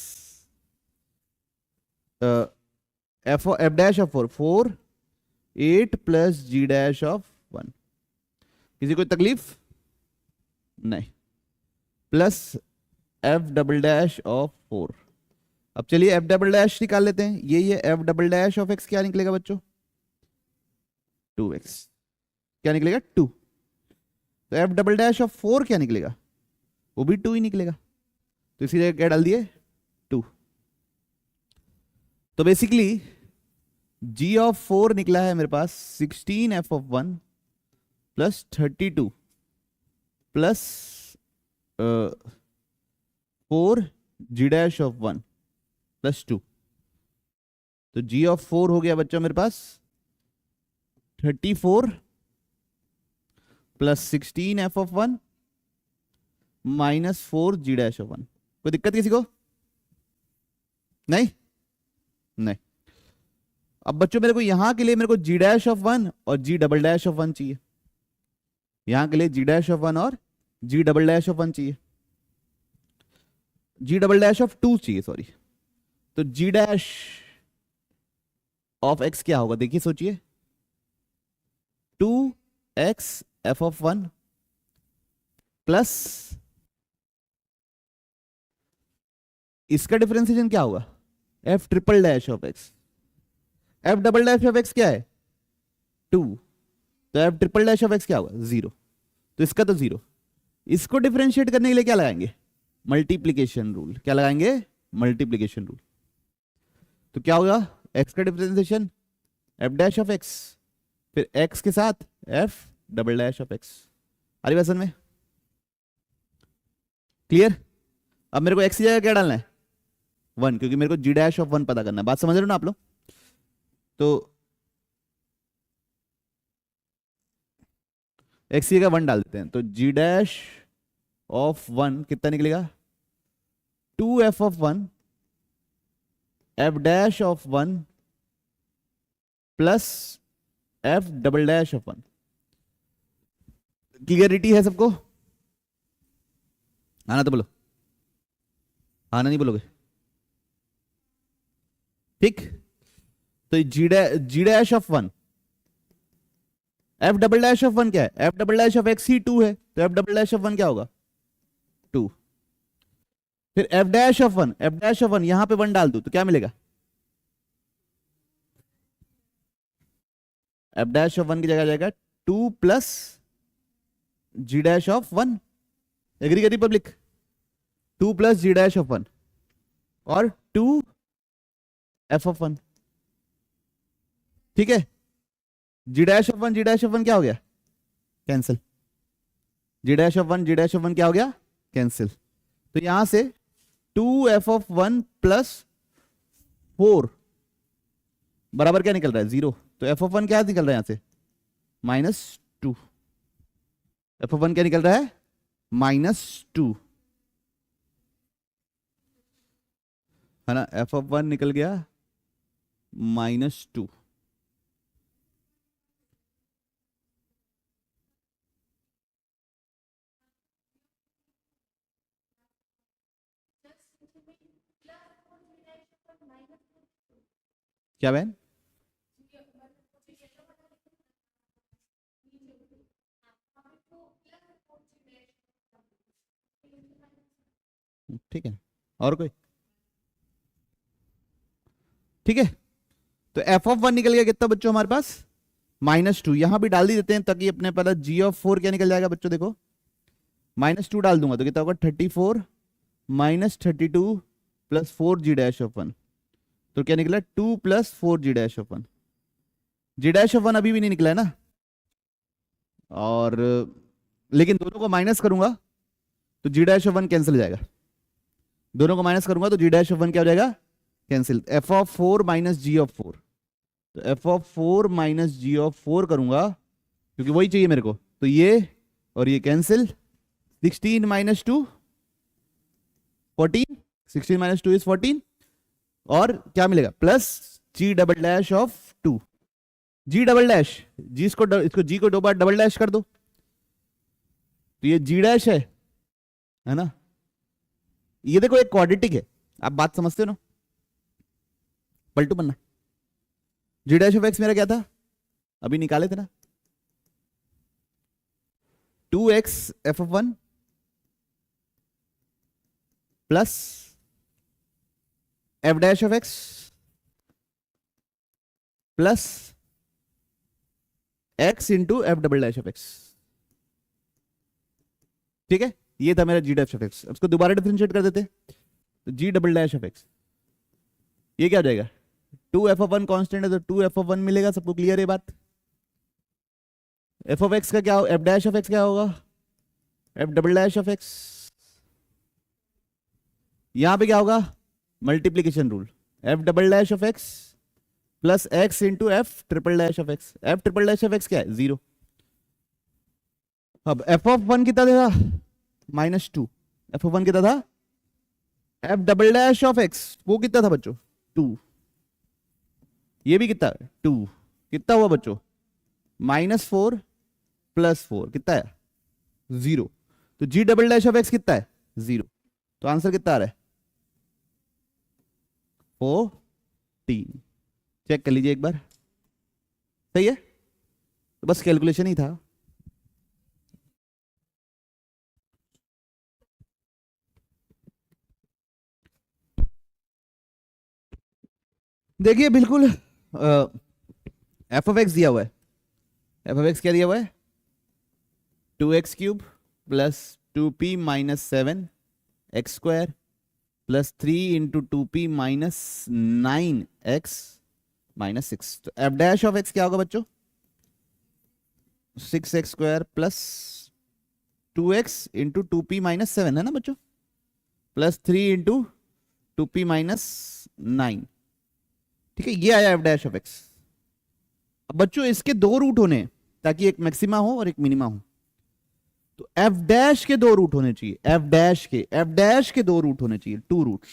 f dash of 4 8 plus g dash of 1। किसी को तकलीफ नहीं, plus f double dash of 4। अब चलिए एफ डबल डैश निकाल लेते हैं, यही है F double dash of x, क्या निकलेगा बच्चों, 2x, क्या निकलेगा 2। तो एफ डबल डैश ऑफ 4 क्या निकलेगा, वो भी 2 ही निकलेगा, तो इसी जगह क्या डाल दिए, 2। तो बेसिकली जी ऑफ 4 निकला है मेरे पास 16 f of 1 plus 32 plus 4 g dash of 1 plus 2। तो जी ऑफ 4 हो गया बच्चा मेरे पास 34 plus 16 f of 1 minus 4 g dash of 1। कोई दिक्कत किसी को, नहीं नहीं। अब बच्चों मेरे को यहां के लिए मेरे को जी डैश ऑफ 1 और जी डबल डैश ऑफ 1 चाहिए, यहां के लिए जी डैश ऑफ 1 और जी डबल डैश ऑफ 1 चाहिए, जी डबल डैश ऑफ 2 चाहिए, सॉरी। तो जी डैश ऑफ एक्स क्या होगा, देखिए सोचिए, 2x एफ ऑफ 1 प्लस इसका डिफरेंशिएशन क्या होगा, F triple dash of x. F double dash of x क्या है, 2, तो F triple dash of x क्या होगा, 0। तो इसका तो 0, इसको डिफरेंशिएट करने के लिए क्या लगाएंगे, मल्टीप्लीकेशन रूल। क्या लगाएंगे, मल्टीप्लीकेशन रूल। तो क्या होगा, एक्स का differentiation f dash of x, फिर एक्स के साथ f double dash of x. आ रही बात समझ में, क्लियर? अब मेरे को एक्स की जगह क्या डालना है? 1, क्योंकि मेरे को जी डैश ऑफ 1 पता करना है। बात समझ रहे हो ना आप लोग? तो एक्स की जगह 1 डाल देते हैं, तो जी डैश ऑफ 1 कितना निकलेगा? 2f of 1 f dash of 1 plus f double dash of 1। Clarity है सबको? आना तो बोलो, आना नहीं बोलोगे? ठीक, तो g dash of 1, f double dash of 1 क्या है? f double dash of x ही 2 है, तो f डबल डैश ऑफ 1 क्या होगा? 2। फिर f dash of 1, f dash of 1 यहां पे 1 डाल दो तो क्या मिलेगा? f डैश ऑफ 1 की जगह जाएगा 2 plus g dash of 1। Agree करी public? 2 plus g dash of 1 और 2 f ऑफ 1। ठीक है, जी डैश ऑफ 1 क्या हो गया? कैंसिल। जी डैश ऑफ 1 क्या हो गया? कैंसिल। तो यहां से 2f ऑफ 1 प्लस 4 बराबर क्या निकल रहा है? 0। तो f ऑफ 1 क्या निकल रहा है यहां से? -2। f ऑफ 1 क्या निकल रहा है? -2 है ना? f ऑफ 1 निकल गया -2। क्या बहन? ठीक है, और कोई? ठीक है, तो f ऑफ 1 निकल गया कितना बच्चों हमारे पास? -2। यहां भी डाल ही देते हैं ताकि अपने पता g ऑफ 4 क्या निकल जाएगा बच्चों? देखो, -2 डाल दूंगा तो कितना होगा? 34 -32 प्लस 4 जी डैश ऑफ 1। तो क्या निकला? 2 plus 4 g dash of 1। G dash of 1 अभी भी नहीं निकला है ना, और लेकिन दोनों को माइनस करूंगा तो जी डैश ऑफ 1 कैंसिल हो जाएगा। दोनों को माइनस करूंगा तो जी डैश ऑफ 1 क्या हो जाएगा? Cancel. f of 4 minus g of 4, तो f of 4 minus g of 4 करूंगा क्योंकि वही चाहिए मेरे को, तो ये और ये कैंसिल। 16 माइनस 2 14, 16 माइनस 2 इज 14, और क्या मिलेगा? Plus ji double dash of 2। G double dash, G इसको जी को 2 बार डबल डैश कर दो तो ये जी डैश है ना? ये देखो एक क्वाड्रेटिक है, आप बात समझते हो ना? पलटू बनना। जी डैश ऑफ एक्स मेरा क्या था? अभी निकाले थे ना, 2x f of 1 plus f dash of x plus x into F double dash of x। ठीक है, ये था मेरा जी डैश ऑफ x। उसको दोबारा डिफरेंशिएट कर देते, तो जी डबल डैश ऑफ x ये क्या हो जाएगा? 2f ऑफ 1 कांस्टेंट है तो 2f ऑफ 1 मिलेगा। सबको क्लियर है बात? f ऑफ x का क्या हो? f डैश ऑफ x क्या होगा? f double dash of x। यहां पे क्या होगा? Multiplication rule, f double dash of x plus x into F triple dash of x। f triple dash of x क्या है? 0। अब f ऑफ 1 कितना था? -2। f ऑफ 1 कितना था? f double dash of x वो कितना था बच्चों? 2। ये भी कितना? 2। कितना हुआ बच्चों? -4 प्लस 4 कितना है? 0। तो g double dash of x कितना है? 0। तो आंसर कितना आ रहा है? 14। चेक कर लीजिए एक बार, सही है? तो बस कैलकुलेशन ही था। देखिए बिल्कुल एफ ऑफ एक्स दिया हुआ है। एफ ऑफ एक्स क्या दिया हुआ है? 2x cube plus 2p minus 7 x square plus 3 into 2p minus 9 x minus 6। तो एफ डैश ऑफ एक्स क्या होगा बच्चों? 6x square plus 2x into 2p minus 7 है ना बच्चों? Plus 3 into 2p minus 9। ठीक है, ये आया एफ डैश ऑफ एक्स। अब बच्चों इसके दो रूट होने हैं, ताकि एक मैक्सिमा हो और एक मिनिमा हो। तो एफ डैश के दो रूट होने चाहिए, एफ डैश के दो रूट होने चाहिए, टू रूट।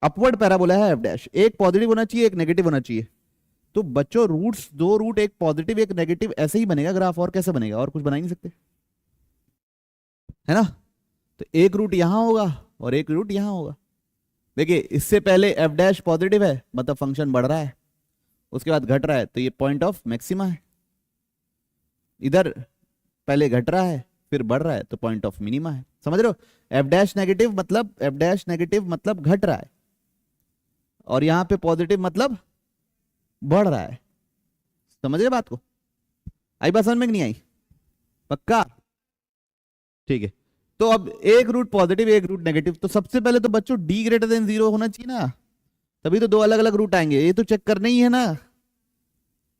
अपवर्ड पैराबोला है एफ डैश, एक पॉजिटिव होना चाहिए, एक नेगेटिव होना चाहिए। तो बच्चों रूट्स, दो रूट, एक पॉजिटिव एक नेगेटिव, ऐसे ही बनेगा ग्राफ। और कैसे बनेगा? और कुछ बना ही नहीं सकते, है ना। तो एक रूट यहां होगा और एक रूट यहां होगा। देखिए, इससे पहले एफ डैश पॉजिटिव है, मतलब फंक्शन बढ़ रहा है, उसके बाद घट रहा है, तो ये पॉइंट ऑफ मैक्सिमा है। इधर पहले घट रहा है फिर बढ़ रहा है, तो पॉइंट ऑफ मिनिमा है। समझ रहे हो? एफ डैश नेगेटिव मतलब घट रहा है, और यहां पे पॉजिटिव मतलब बढ़ रहा है। समझ रहे बात को? आई बात समझ में कि नहीं आई? पक्का? ठीक है। तो अब एक रूट पॉजिटिव एक रूट नेगेटिव, तो सबसे पहले तो बच्चों डी ग्रेटर देन 0 होना चाहिए ना, तभी तो दो अलग अलग रूट आएंगे। ये तो चेक करना ही है ना,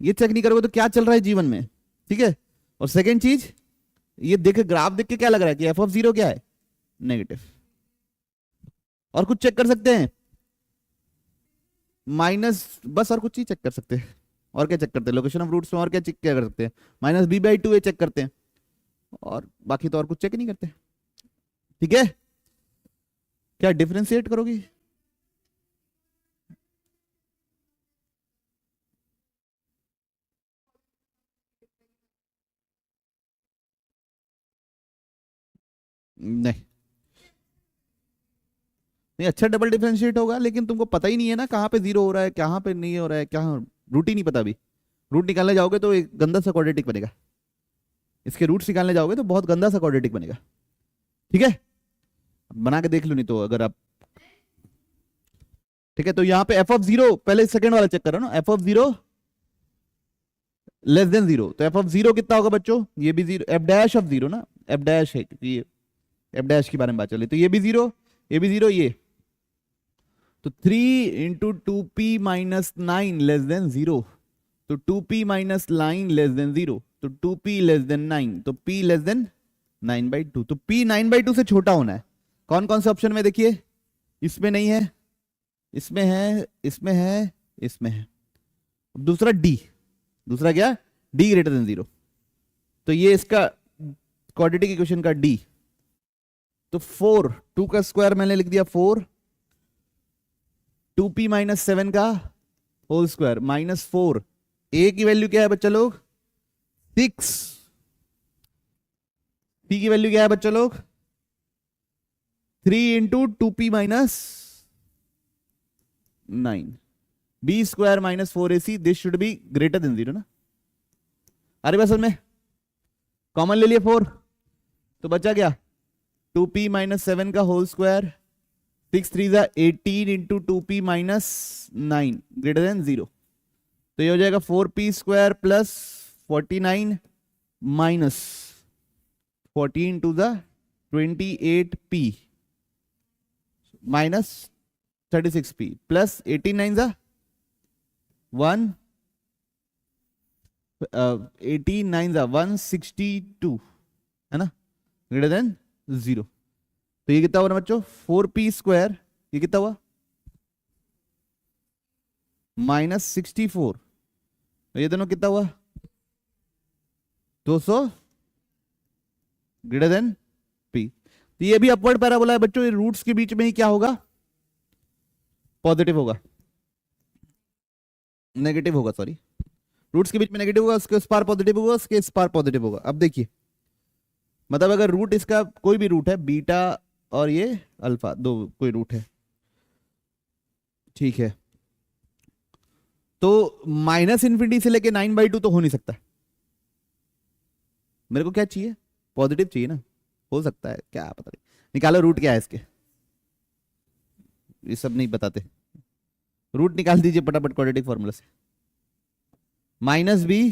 ये चेक नहीं करोगे तो क्या चल रहा है जीवन में। ठीक है। और सेकेंड चीज, ये देख, ग्राफ देख के क्या लग रहा है कि एफ ऑफ 0 क्या है? नेगेटिव। और कुछ चेक कर सकते हैं? माइनस, बस और कुछ चीज चेक कर सकते हैं। और क्या चेक करते हैं? लोकेशन ऑफ रूट्स में और क्या चेक क्या कर सकते हैं? माइनस b/2 ये चेक करते हैं, और बाकी तो और कुछ चेक नहीं करते। ठीक है। क्या डिफरेंशिएट करोगी? नहीं नहीं, अच्छा डबल डिफरेंशिएट होगा, लेकिन तुमको पता ही नहीं है ना कहाँ पे 0 हो रहा है, कहाँ पे नहीं हो रहा है, कहाँ रूट ही नहीं पता अभी। रूट निकालने जाओगे तो एक गंदा सा क्वाड्रेटिक बनेगा, इसके रूट्स निकालने जाओगे तो बहुत गंदा सा क्वाड्रेटिक बनेगा। ठीक है, बना के देख लो नहीं तो, अगर आप। ठीक है, तो यहाँ पे एफ ऑफ 0, पहले सेकंड वाला चेक करो ना, एफ ऑफ 0 लेस देन 0, तो एफ ऑफ 0 कितना होगा बच्चों? ये भी 0, एफ डैश ऑफ 0 ना, एफ डैश है क्योंकि ये एफ डैश के बारे में बात चल रही, तो ये भी 0, ये भी 0, ये तो 3 into 2p minus 9 less than 0, तो 2p माइनस 9 लेस देन 0, तो 2p लेस देन 9, तो p लेस देन 9/2, तो p 9/2 से छोटा होना है। कौन कौन से ऑप्शन में? देखिए, इसमें नहीं है, इसमें है, इसमें है, इसमें है। दूसरा डी, दूसरा क्या? डी ग्रेटर देन 0, तो ये इसका क्वाड्रेटिक इक्वेशन का डी। तो 4, 2 का स्क्वायर मैंने लिख दिया 4, 2p माइनस 7 का होल स्क्वायर माइनस 4, a की वैल्यू क्या है बच्चा लोग? 6, p की वैल्यू क्या है बच्चा लोग? 3 into 2p minus 9, b square minus 4ac, this should be greater than 0 ना। अरे बस में कॉमन ले लिए 4, तो बचा क्या? 2p माइनस 7 का whole square, 6 3 18 into 2p minus 9 greater than 0, तो ये हो जाएगा 4p square plus 49 minus 14 to the 28p minus 36p plus 18 9 1 18 9 162, है ना, ग्रेटर देन 0। तो ये कितना हुआ ना बच्चों? 4p स्क्वायर, ये कितना हुआ? माइनस 64, तो ये दोनों कितना हुआ? 200 ग्रेटर देन p। तो ये भी अपवर्ड पैराबोला है बच्चों, ये रूट्स के बीच में ही क्या होगा? पॉजिटिव होगा, नेगेटिव होगा, सॉरी, रूट्स के बीच में नेगेटिव होगा, उसके उस पार पॉजिटिव होगा, उसके इस पार पॉजिटिव होगा। अब देखिए, मतलब अगर रूट इसका कोई भी रूट है, बीटा और ये अल्फा, दो कोई रूट है, ठीक है, तो माइनस इन्फिनिटी से लेके 9/2 तो हो नहीं सकता। मेरे को क्या चाहिए? पॉजिटिव चाहिए ना। हो सकता है, क्या पता नहीं, निकालो रूट क्या है इसके, ये सब नहीं बताते। रूट निकाल दीजिए फटाफट क्वाड्रेटिक फॉर्मूला से। Minus b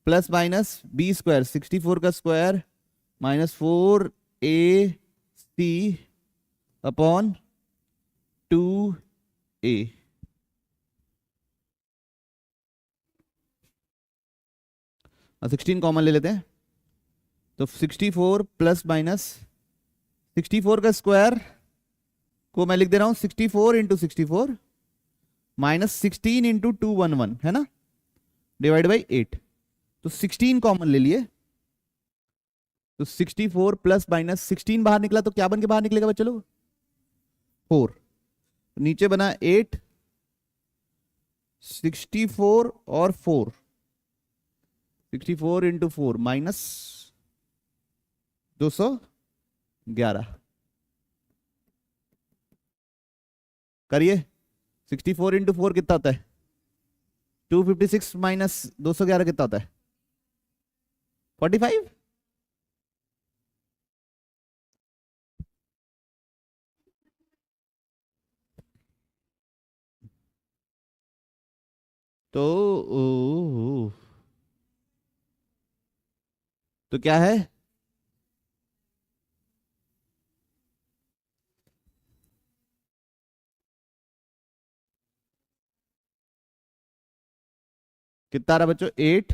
plus minus b square, 64 का square minus 4ac upon 2a, 16 common ले लेते हैं, तो 64 प्लस माइनस 64 का स्क्वायर को मैं लिख दे रहा हूं 64 इंटू 64 माइनस 16 इंटू 211 है ना, डिवाइड बाई 8। तो 16 कॉमन ले लिए, तो 64 प्लस माइनस 16 बाहर निकला तो क्या बन के बाहर निकलेगा बच्चे लोग? 4। नीचे बना 8, 64 और 4, 64 इंटू 4 माइनस 211। करिए, 64 इंटू 4 कितना होता है? 256 माइनस 211 कितना होता है? 45। तो क्या है? कितना रहा बच्चों? 8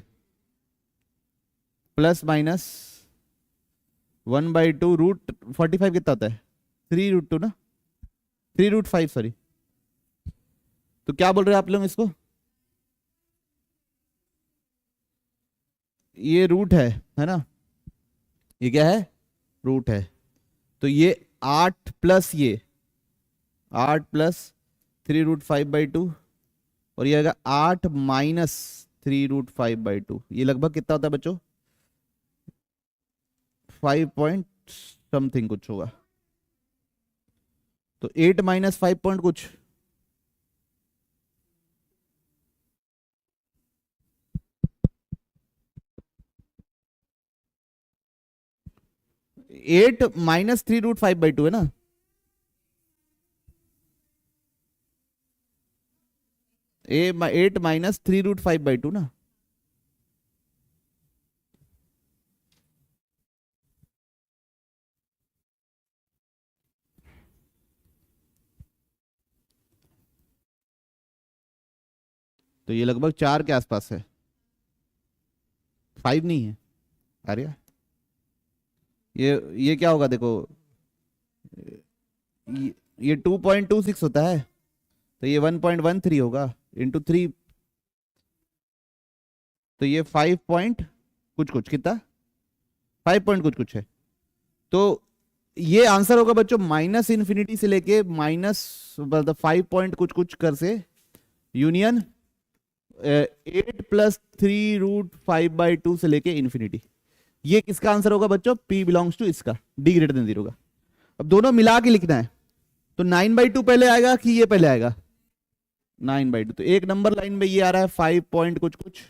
प्लस माइनस 1/2 रूट 45 कितना होता है? 3√2 ना, 3√5 सॉरी। तो क्या बोल रहे हैं आप लोग इसको? ये रूट है ना, ये क्या है? रूट है। तो ये 8 प्लस ये 8 प्लस 3√5/2 और ये आएगा 8 माइनस 3√5/2। ये लगभग कितना होता है बच्चों? 5 पॉइंट समथिंग कुछ होगा। तो 8 माइनस 5 पॉइंट कुछ, एट माइनस 3√5/2 है ना। ए 8 माइनस 3√5/2 ना। तो ये लगभग 4 के आसपास है, 5 नहीं है। अरे ये क्या होगा देखो, ये 2.26 होता है, तो ये 1.13 होगा इंटू 3, तो ये 5 पॉइंट कुछ कुछ, कितना? 5 पॉइंट कुछ कुछ है। तो ये आंसर होगा बच्चों माइनस इन्फिनिटी से लेके माइनस मतलब 5 पॉइंट कुछ कुछ कर से यूनियन 8 प्लस 3√5/2 से लेके इन्फिनिटी। ये किसका आंसर होगा बच्चों? P बिलोंग्स टू इसका, D ग्रेटर देन 0 का। अब दोनों मिला के लिखना है, तो 9/2 पहले आएगा कि ये पहले आएगा? 9/2। तो एक नंबर लाइन में ये आ रहा है 5 पॉइंट कुछ कुछ,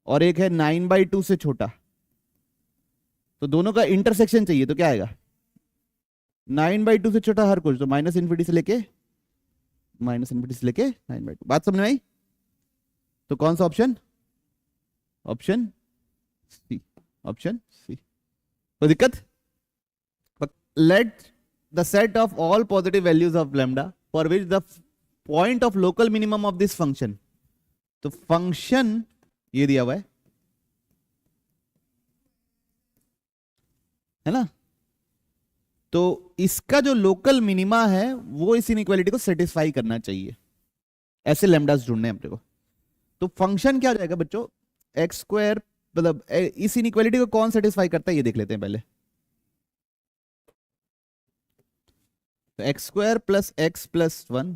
और एक है 9/2 से छोटा, तो दोनों का इंटरसेक्शन चाहिए। तो क्या आएगा? 9/2 से छोटा हर कुछ, तो माइनस इन्फिनिटी से लेके 9/2। बात समझ में आई? तो कौन सा option? Option C, option C. तो दिक्कत? Let the set of all positive values of lambda for which the point of local minimum of this function. तो फंक्शन ये दिया हुआ है ना, तो इसका जो लोकल मिनिमा है वो इस इनइक्वालिटी को सेटिस्फाई करना चाहिए। ऐसे लैम्डास ढूंढने हैं अपने को। तो फंक्शन क्या हो जाएगा बच्चों? एक्स स्क्वायर, मतलब इस इनइक्वालिटी को कौन सेटिस्फाई करता है ये देख लेते हैं पहले। तो x square plus x plus 1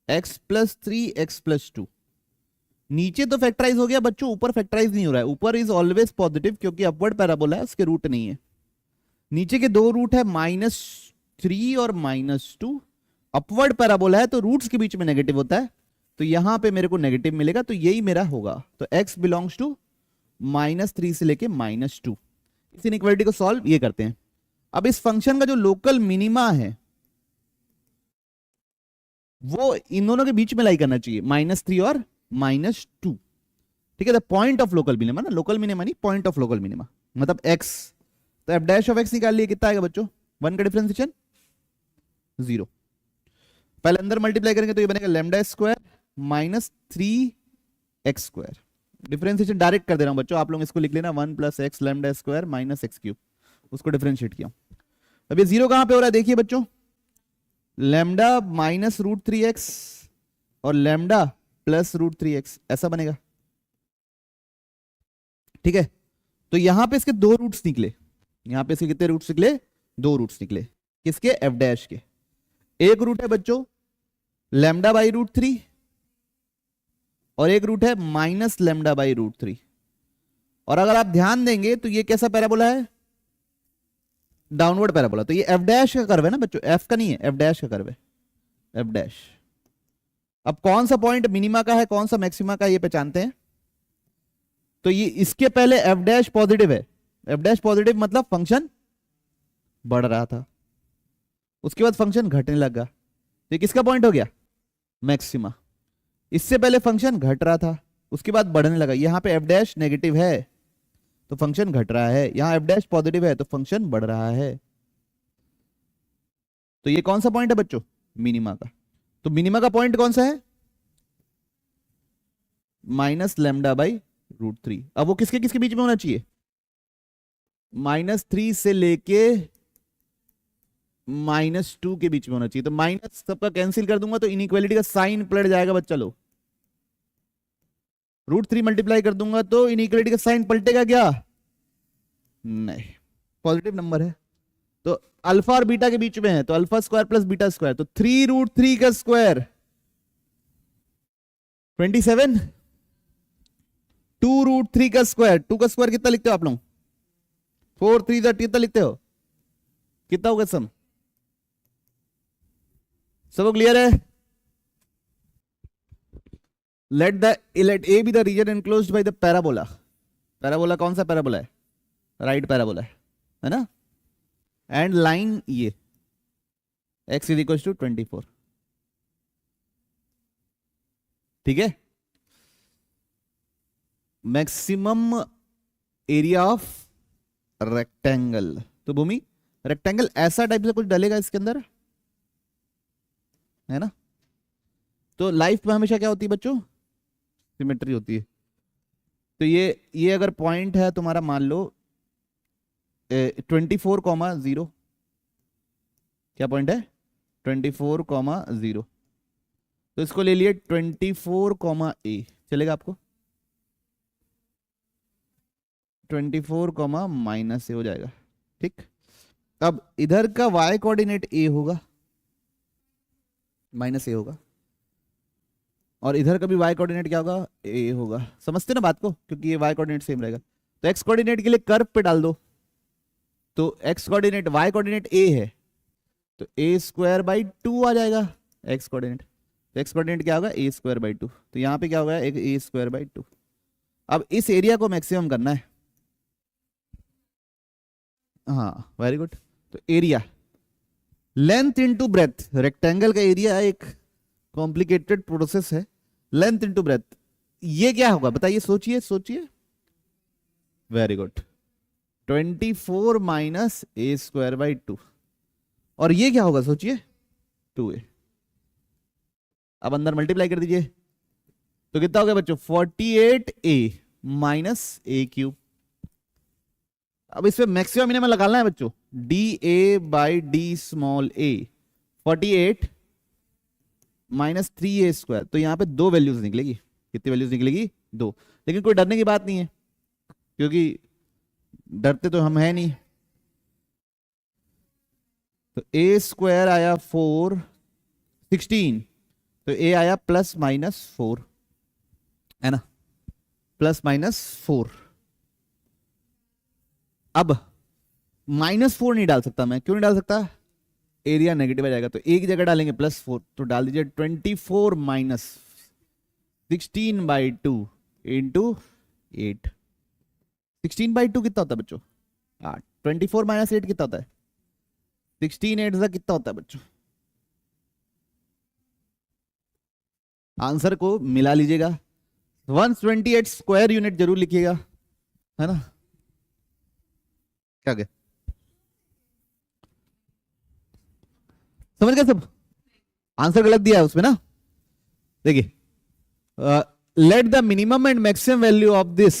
x plus 3 x plus 2। नीचे तो फैक्टराइज हो गया बच्चों, ऊपर फैक्टराइज नहीं हो रहा है। ऊपर इज ऑलवेज पॉजिटिव क्योंकि अपवर्ड पैराबोला है, उसके रूट नहीं है। नीचे के दो रूट है -3 और -2। अपवर्ड पैराबोला है तो रूट्स के बीच में नेगेटिव होता है, तो यहां पे मेरे को नेगेटिव मिलेगा, तो यही मेरा होगा। तो x बिलोंग्स टू -3 से लेके -2। इस इनइक्वालिटी को सॉल्व ये करते हैं। अब इस फंक्शन का जो लोकल मिनिमा है वो इन दोनों के बीच में लाई करना चाहिए, -3 और -2। ठीक है, the point of local minima ना, लोकल मिनिमा नहीं, पॉइंट ऑफ लोकल मिनिमा मतलब x। तो एफ डैश ऑफ x निकाल लिए, कितना आएगा बच्चों? 1 का डिफरेंशिएशन 0। पहले अंदर मल्टीप्लाई करेंगे तो ये बनेगा lambda square -3x²। Differentiation direct कर दे रहा हूं बच्चों, आप लोग इसको लिख लेना 1 + x लैम्डा स्क्वायर -x³। उसको डिफरेंशिएट किया। अब ये जीरो कहां पे हो रहा है देखिए बच्चों, lambda minus root three x और lambda plus root three x, ऐसा बनेगा। ठीक है, तो यहां पे इसके दो रूट्स निकले, यहां पे इसके कितने रूट्स निकले, दो रूट्स निकले, किसके, एफ डैश के। एक रूट है बच्चों लैम्डा बाई रूट थ्री और एक रूट है minus lambda by root three. और अगर आप ध्यान देंगे तो ये कैसा पैराबोला है, डाउनवर्ड पैराबोला। तो ये एफ डैश का कर्व है ना बच्चों, एफ का नहीं है, एफ डैश का कर्व है, एफ डैश। अब कौन सा पॉइंट मिनिमा का है कौन सा मैक्सिमा का ये पहचानते हैं। तो ये इसके पहले एफ डैश पॉजिटिव है, एफ डैश पॉजिटिव मतलब फंक्शन बढ़ रहा था, उसके बाद फंक्शन घटने लगा, तो ये किसका पॉइंट हो गया, मैक्सिमा। इससे पहले फंक्शन घट रहा था उसके बाद बढ़ने लगा, यहां पे एफ डैश नेगेटिव है तो फंक्शन घट रहा है, यहां एफ डैश पॉजिटिव है तो फंक्शन बढ़ रहा है। तो ये कौन सा पॉइंट है बच्चों, मिनिमा का। तो मिनिमा का पॉइंट कौन सा है, minus lambda by root three. अब वो किसके किसके बीच में होना चाहिए, -3 से लेके -2 के बीच में होना चाहिए। तो माइनस सबका कैंसिल कर दूंगा तो इनइक्वालिटी का साइन पलट जाएगा बच्चा लोग, √3 मल्टीप्लाई कर दूंगा तो इनइक्वालिटी का साइन पलटेगा क्या, नहीं, पॉजिटिव नंबर है तो अल्फा और बीटा के बीच में है, तो alpha square plus beta square, तो 3√3 का स्क्वायर 27, 2√3 का स्क्वायर, 2 का स्क्वायर कितना लिखते हो आप लोग, 4 3 कितना लिखते हो, कितना होगा सम, सब क्लियर है। let A be the region enclosed by the parabola, parabola कौन सा पैराबोला है, राइट पैराबोला है ना, एंड लाइन ये x इज इक्वल टू 24, ठीक है। मैक्सिमम एरिया ऑफ रेक्टेंगल, तो भूमि रेक्टेंगल ऐसा टाइप से कुछ डलेगा इसके अंदर, है ना। तो लाइफ में हमेशा क्या होती है बच्चों, सिमेट्री होती है। तो ये अगर पॉइंट है तुम्हारा, मान लो 24,0, क्या पॉइंट है 24,0, तो इसको ले लिए 24,A, चलेगा आपको 24,-A हो जाएगा, ठीक। अब इधर का y कोऑर्डिनेट A होगा, -A होगा, और इधर का भी y कोऑर्डिनेट क्या होगा, A होगा। समझते ना बात को, क्योंकि ये y कोऑर्डिनेट सेम रहेगा। तो x कोऑर्डिनेट के लिए कर्व पे डाल दो, तो x coordinate y coordinate A है तो a²/2 आ जाएगा x कोऑर्डिनेट, तो x कोऑर्डिनेट क्या होगा, a²/2, तो यहां पे क्या होगा, एक a²/2। अब इस एरिया को मैक्सिमम करना है, हाँ वेरी गुड। तो area length into breadth, rectangle का एरिया एक कॉम्प्लिकेटेड प्रोसेस है, लेंथ इनटू ब्रेथ, ये क्या होगा बताइए, सोचिए सोचिए, वेरी गुड, 24 - a²/2, और ये क्या होगा सोचिए, 2a। अब अंदर मल्टीप्लाई कर दीजिए तो कितना हो गया बच्चों, 48a - a³। अब इसमें मैक्सिमम मिनिमम लगाना है बच्चों, dA/d⁻a, 48 - 3a², तो यहां पे दो वैल्यूज निकलेगी, कितनी वैल्यूज निकलेगी, दो। लेकिन कोई डरने की बात नहीं है, क्योंकि डरते तो हम है नहीं। तो a² आया 4, 16, तो a आया +-4, है ना, +-4। अब -4 नहीं डाल सकता मैं, क्यों नहीं डाल सकता, एरिया नेगेटिव आ जाएगा, तो एक जगह डालेंगे +4, तो डाल दीजिए 24 - 16/2 × 8। 16/2 कितना होता है बच्चों, 8। 24 - 8 कितना होता है, 16 8 का कितना होता है बच्चों, आंसर को मिला लीजिएगा, 128 स्क्वायर यूनिट जरूर लिखिएगा, है ना। क्या गया, समझ गए सब, आंसर गलत दिया है उसमें ना, देखिए let the minimum and maximum value of this.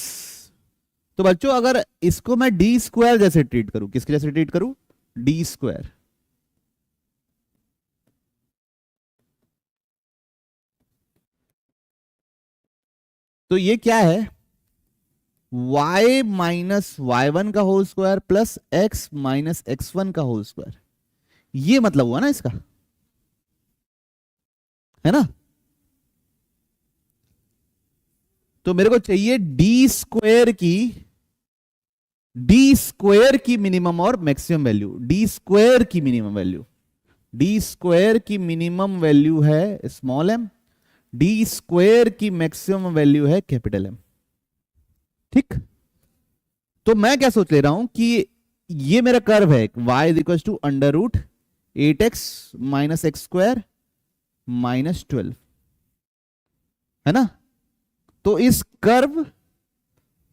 तो बच्चों अगर इसको मैं d² जैसे ट्रीट करूं, किसके जैसे ट्रीट करूं, डी स्क्वायर। तो ये क्या है, y माइनस वाई वन का होल स्क्वायर प्लस x माइनस एक्स वन का होल स्क्वायर, ये मतलब हुआ ना इसका, है ना। तो मेरे को चाहिए डी स्क्वायर की मिनिमम और मैक्सिमम वैल्यू। डी स्क्वायर की मिनिमम वैल्यू, डी स्क्वायर की मिनिमम वैल्यू है स्मॉल एम, डी स्क्वायर की मैक्सिमम वैल्यू है कैपिटल एम। ठीक, तो मैं क्या सोच ले रहा हूं कि ये मेरा कर्व है y is equal to under root 8x minus x square minus 12, है ना। तो इस कर्व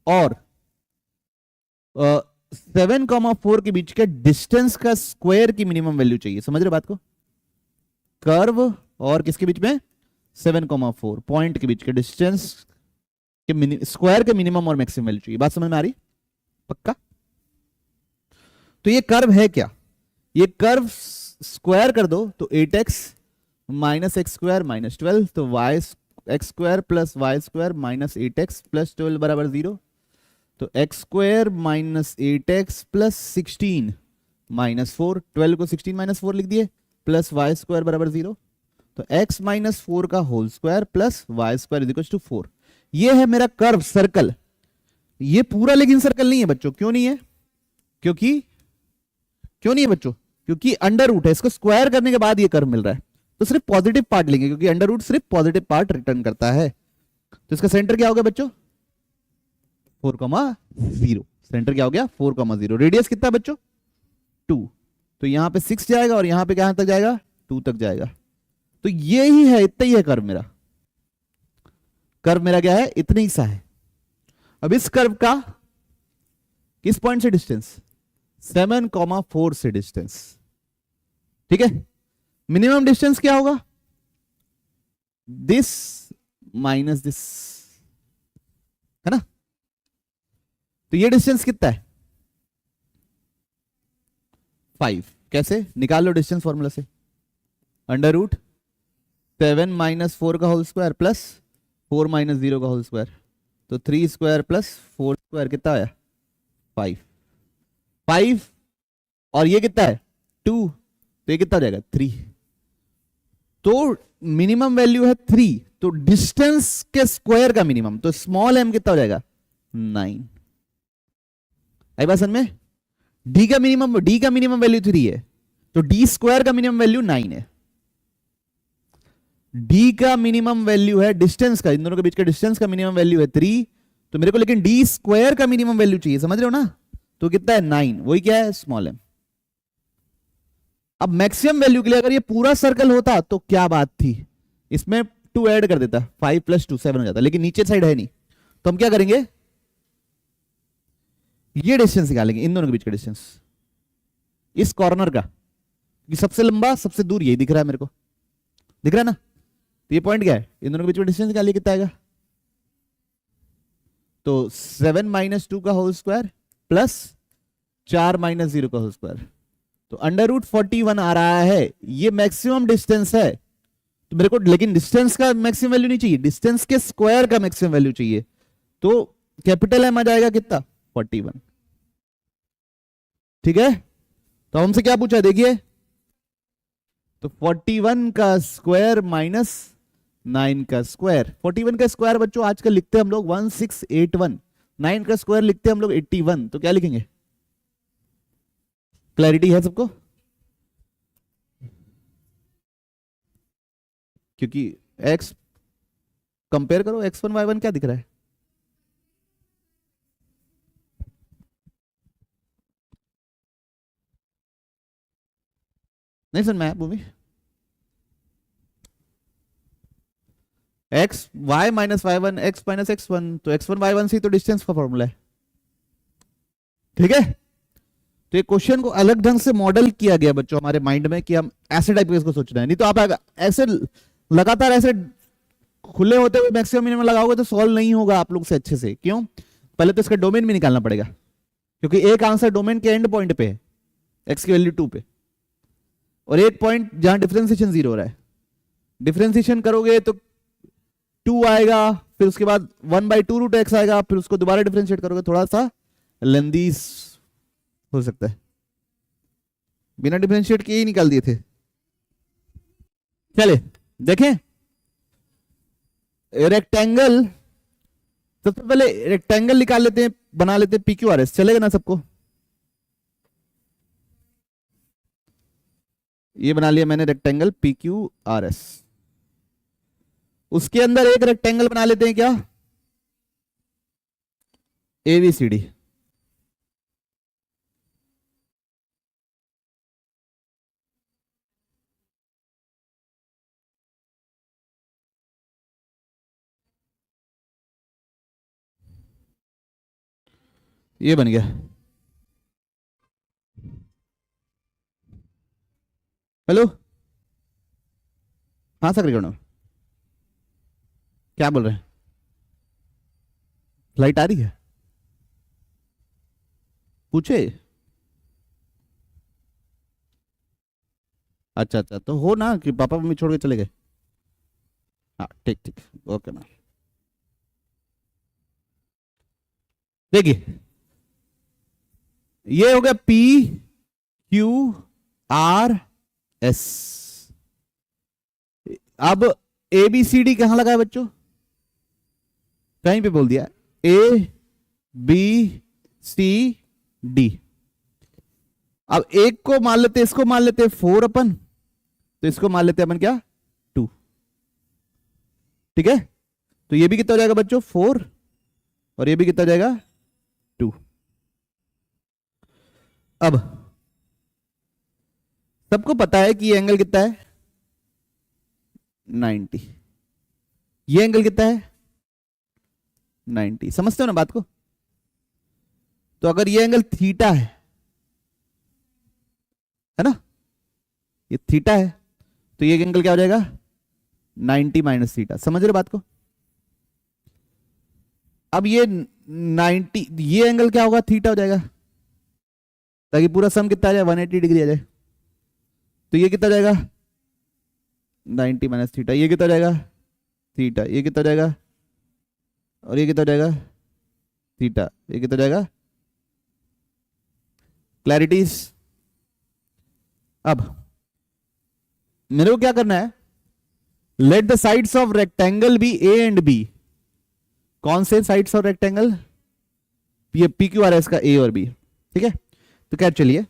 और 7,4 के बीच के डिस्टेंस का स्क्वायर की मिनिमम वैल्यू चाहिए, समझ रहे बात को। कर्व और किसके बीच में, 7,4 पॉइंट के बीच के डिस्टेंस के स्क्वायर के मिनिमम और मैक्सिमम वैल्यू चाहिए। बात समझ में आ रही, पक्का। तो ये कर्व है क्या, ये कर्व स्क्वायर कर दो तो 8x minus x square minus 12, तो y x square plus y square minus 8x plus 12 बराबर 0। तो x square minus 8x plus 16 minus 4, 12 को 16 माइनस 4 लिख दिए, प्लस वाई स्क्वायर बराबर 0। तो x माइनस 4 का whole square plus y square equal to 4। ये है मेरा कर्व सर्कल। ये पूरा लेकिन सर्कल नहीं है बच्चों, क्यों नहीं है, क्यों नहीं है बच्चों, क्योंकि अंडर रूट है, इसको स्क्वायर करने के बाद ये कर्व मिल रहा है। तो सिर्फ पॉजिटिव पार्ट लेंगे, क्योंकि अंडर रूट सिर्फ पॉजिटिव पार्ट रिटर्न करता है। तो इसका सेंटर क्या हो गया बच्चों, 4,0। सेंटर क्या हो गया, 4,0। रेडियस कितना बच्चों, 2। तो यहां पे 6 जाएगा और यहां पे कहां तक जाएगा, 2 तक जाएगा। तो ये ही है, इतना ही है कर्व मेरा। कर्व मेरा क्या है, इतने ही सा है। अब इस कर्व का किस पॉइंट से डिस्टेंस, 7,4 से डिस्टेंस, ठीक है। मिनिमम डिस्टेंस क्या होगा, दिस माइनस दिस, है ना। तो ये डिस्टेंस कितना है, 5। कैसे निकाल लो डिस्टेंस फॉर्मूला से, अंडर रूट 7 माइनस 4 का होल स्क्वायर प्लस 4 माइनस 0 का होल स्क्वायर। तो 3 स्क्वायर प्लस 4 स्क्वायर कितना आया, 5 और ये कितना है 2, तो ये कितना हो जाएगा 3। तो मिनिमम वैल्यू है 3, तो डिस्टेंस के स्क्वायर का मिनिमम, तो स्मॉल एम कितना हो जाएगा 9। आई बात समझ में, डी का मिनिमम वैल्यू 3 है, तो डी स्क्वायर का मिनिमम वैल्यू 9 है। डी का मिनिमम वैल्यू है डिस्टेंस का, इन दोनों के बीच का डिस्टेंस का मिनिमम वैल्यू है 3, तो मेरे को लेकिन डी स्क्वायर का मिनिमम वैल्यू चाहिए, समझ रहे हो ना। तो कितना है 9, वही क्या है स्मॉल एम। अब मैक्सिमम वैल्यू के लिए अगर ये पूरा सर्कल होता तो क्या बात थी, इसमें 2 ऐड कर देता, 5 प्लस 2 7 हो जाता, लेकिन नीचे साइड है नहीं। तो हम क्या करेंगे, ये डिस्टेंस निकालेंगे, इन दोनों के बीच का डिस्टेंस, इस कॉर्नर का, कि सबसे लंबा सबसे दूर यही दिख रहा है मेरे को, दिख रहा है ना। तो ये पॉइंट क्या है, इन दोनों के बीच में डिस्टेंस निकालिए कितना आएगा। तो 7 माइनस 2 का होल स्क्वायर प्लस 4 माइनस 0 का होल स्क्वायर, तो अंडर रूट 41 आ रहा है। ये मैक्सिमम डिस्टेंस है, तो मेरे को लेकिन डिस्टेंस का मैक्सिमम वैल्यू नहीं चाहिए, डिस्टेंस के स्क्वायर का मैक्सिमम वैल्यू चाहिए। तो कैपिटल एम आ जाएगा कितना, 41। ठीक है, तो हमसे क्या पूछा देखिए, तो 41 का स्क्वायर माइनस 9 का स्क्वायर। 41 का स्क्वायर बच्चों आजकल लिखते हैं हम लोग 1681, 9 का स्क्वायर लिखते हैं हम लोग 81। तो क्या लिखेंगे, क्लैरिटी है सबको, क्योंकि x कंपेयर करो, x1 y1 क्या दिख रहा है, नहीं समझ में आया भूमि। x y minus y1 x minus x1, तो x1 y1 से तो डिस्टेंस का फॉर्मूला है, ठीक है। तो ये क्वेश्चन को अलग ढंग से मॉडल किया गया बच्चों हमारे माइंड में, कि हम ऐसे टाइप के इसको सोचना है, नहीं तो आप ऐसे लगातार ऐसे खुले होते हुए मैक्सिमम मिनिमम लगाओगे तो सॉल्व नहीं होगा आप लोग से अच्छे से। क्यों, पहले तो इसका डोमेन भी निकालना पड़ेगा, क्योंकि एक आंसर डोमेन के एंड पॉइंट पे है, x की वैल्यू 2 पे, और एक पॉइंट जहां डिफरेंशिएशन 0 हो रहा है, डिफरेंशिएशन करोगे तो 2 आएगा, फिर उसके बाद 1/2 √x आएगा, फिर उसको दोबारा डिफरेंशिएट करोगे, थोड़ा सा लेंदी हो सकता है। बिना डिफरेंशिएट किए ही निकाल दिए थे। चले देखें, रेक्टेंगल, सबसे पहले रेक्टेंगल निकाल लेते हैं, बना लेते हैं PQRS, चलेगा ना सबको? ये बना लिया मैंने रेक्टेंगल PQRS। उसके अंदर एक रेक्टेंगल बना लेते हैं क्या, ABCD। ये बन गया। हेलो, हाँ सर, क्या बोल रहे हैं? फ्लाइट आ रही है, पूछे। अच्छा अच्छा, तो हो ना कि पापा मम्मी छोड़ के चले गए? हाँ ठीक ठीक, ओके मैम। देखिए, ये हो गया PQRS। अब ABCD कहां लगा है बच्चों? कहीं पे बोल दिया, ABCD। अब एक को मान लेते, इसको मान लेते 4 अपन, तो इसको मान लेते अपन क्या, 2। ठीक है, तो ये भी कितना हो जाएगा बच्चों, 4, और ये भी कितना हो जाएगा, 2। अब सबको पता है कि ये एंगल कितना है, 90। ये एंगल कितना है, 90। समझते हो ना बात को? तो अगर ये एंगल थीटा है ना, ये थीटा है, तो ये एंगल क्या हो जाएगा, 90 माइनस थीटा। समझ रहे बात को? अब ये 90, ये एंगल क्या होगा, थीटा हो जाएगा, ताकि पूरा सम कितना आ जाए, 180 डिग्री आ जाए। तो ये कितना जाएगा, 90 माइनस थीटा, ये कितना जाएगा, थीटा, ये कितना जाएगा, और ये कितना जाएगा, थीटा, ये कितना जाएगा। क्लैरिटीज? अब मेरे को क्या करना है, let the sides of rectangle be A and B। कौन से साइड्स ऑफ रेक्टेंगल, ये PQRS का A और B। ठीक है, तो क्या, चलिए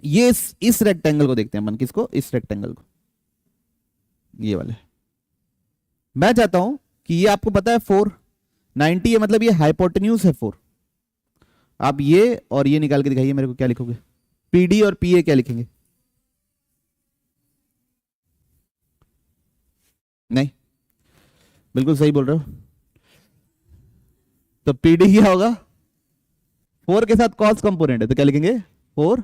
ये इस रेक्टेंगल को देखते हैं अपन। किसको, इस रेक्टेंगल को, ये वाले। मैं चाहता हूं कि ये आपको पता है 490 है, मतलब ये हाइपोटेन्यूज है 4। आप ये और ये निकाल के दिखाइए मेरे को, क्या लिखोगे, PD और PA क्या लिखेंगे? नहीं, बिल्कुल सही बोल रहे हो। तो PD क्या होगा, 4 के साथ कॉस कंपोनेंट है, तो क्या लिखेंगे, 4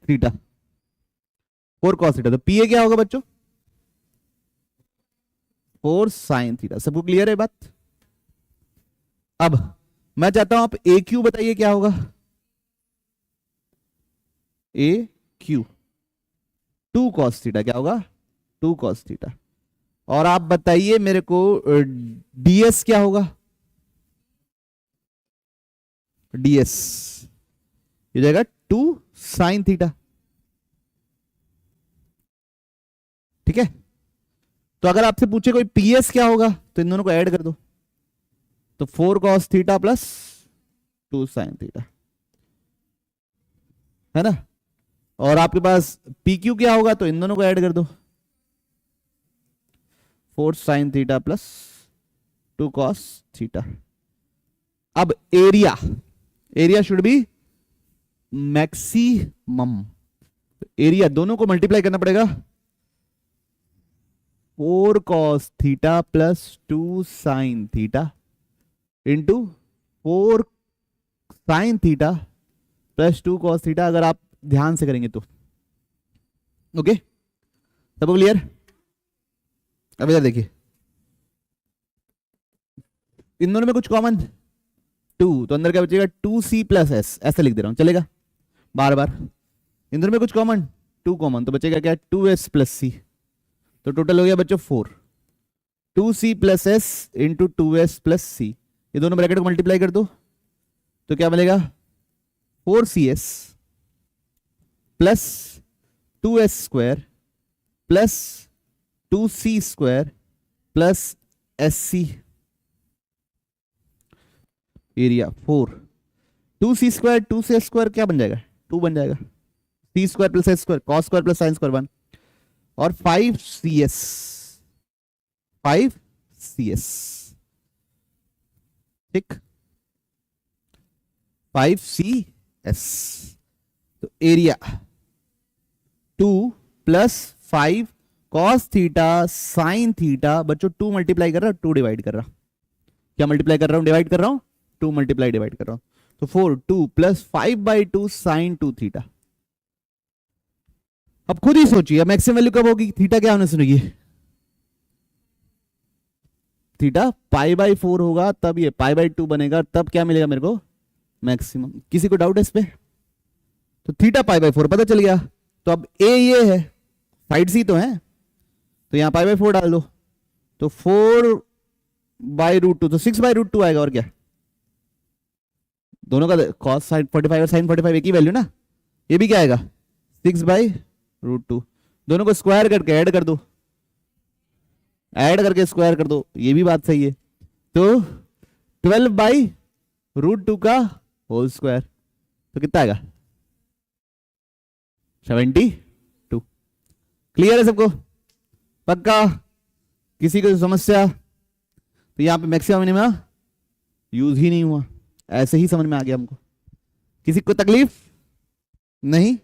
थीटा, 4 कॉस थीटा। तो PA क्या होगा बच्चों, 4 साइन थीटा। सबको क्लियर है बात? अब मैं चाहता हूं आप AQ बताइए क्या होगा, AQ 2 कॉस थीटा क्या होगा, 2 कॉस थीटा। और आप बताइए मेरे को DS क्या होगा, DS ये जाएगा 2 साइन थीटा। ठीक है, तो अगर आपसे पूछे कोई PS क्या होगा, तो इन दोनों को ऐड कर दो, तो 4 cos theta plus 2 sine theta, है ना। और आपके पास PQ क्या होगा, तो इन दोनों को ऐड कर दो, 4 sine theta plus 2 cos theta. अब area should be maximum. Area दोनों को मल्टीप्लाई करना पड़ेगा, 4 cos theta plus 2 sine theta into 4 sine theta plus 2 cos theta. अगर आप ध्यान से करेंगे तो ओके, सबको क्लियर? अब इधर देखिए, इन दोनों में कुछ कॉमन 2, तो अंदर क्या बचेगा, 2C प्लस S, ऐसे लिख दे रहा हूं, चलेगा? बार बार। इन दोनों में कुछ कॉमन, 2 कॉमन, तो बचेगा क्या, 2s प्लस सी। तो टोटल हो गया बच्चों 4, 2c plus s into 2s plus c. ये दोनों ब्रैकेट को मल्टीप्लाई कर दो तो क्या मिलेगा, 4cs plus 2s square plus 2c square plus sc। Area 4, 2c square 2c square क्या बन जाएगा, 2 बन जाएगा, c square plus s square cos square plus sin square 1, और 5cs, 5cs, ठीक, 5cs। तो area 2 plus 5 cos theta sine theta, बच्चों 2 मल्टीप्लाई कर रहा हूं, 2 डिवाइड कर रहा हूं, क्या मल्टीप्लाई कर रहा हूं, डिवाइड कर रहा हूं, 2 मल्टीप्लाई डिवाइड कर रहा हूं, तो 4 2 प्लस 5/2 साइन 2 थीटा। अब खुद ही सोचिए मैक्सिमम वैल्यू कब होगी, थीटा क्या होने सुनिए, थीटा π/4 होगा, तब ये π/2 बनेगा, तब क्या मिलेगा मेरे को, मैक्सिमम। किसी को डाउट है इस पे, तो थीटा π/4 पता चल गया। तो अब ए ये है, साइड सी तो है, तो यहां π/4 डाल दो, तो 4/√2, तो 6/√2 आएगा, और क्या, दोनों का cos sin 45 और sin 45 एक ही वैल्यू ना, ये भी क्या आएगा 6/√2, दोनों को स्क्वायर करके ऐड कर दो, ऐड करके स्क्वायर कर दो, ये भी बात सही है। तो 12/√2 का होल स्क्वायर, तो कितना आएगा 72। क्लियर है सबको, पक्का, किसी को समस्या, तो यहां पे मैक्सिमम मिनिमम यूज ही नहीं हुआ, ऐसे ही समझ में आ गया हमको, किसी को तकलीफ नहीं।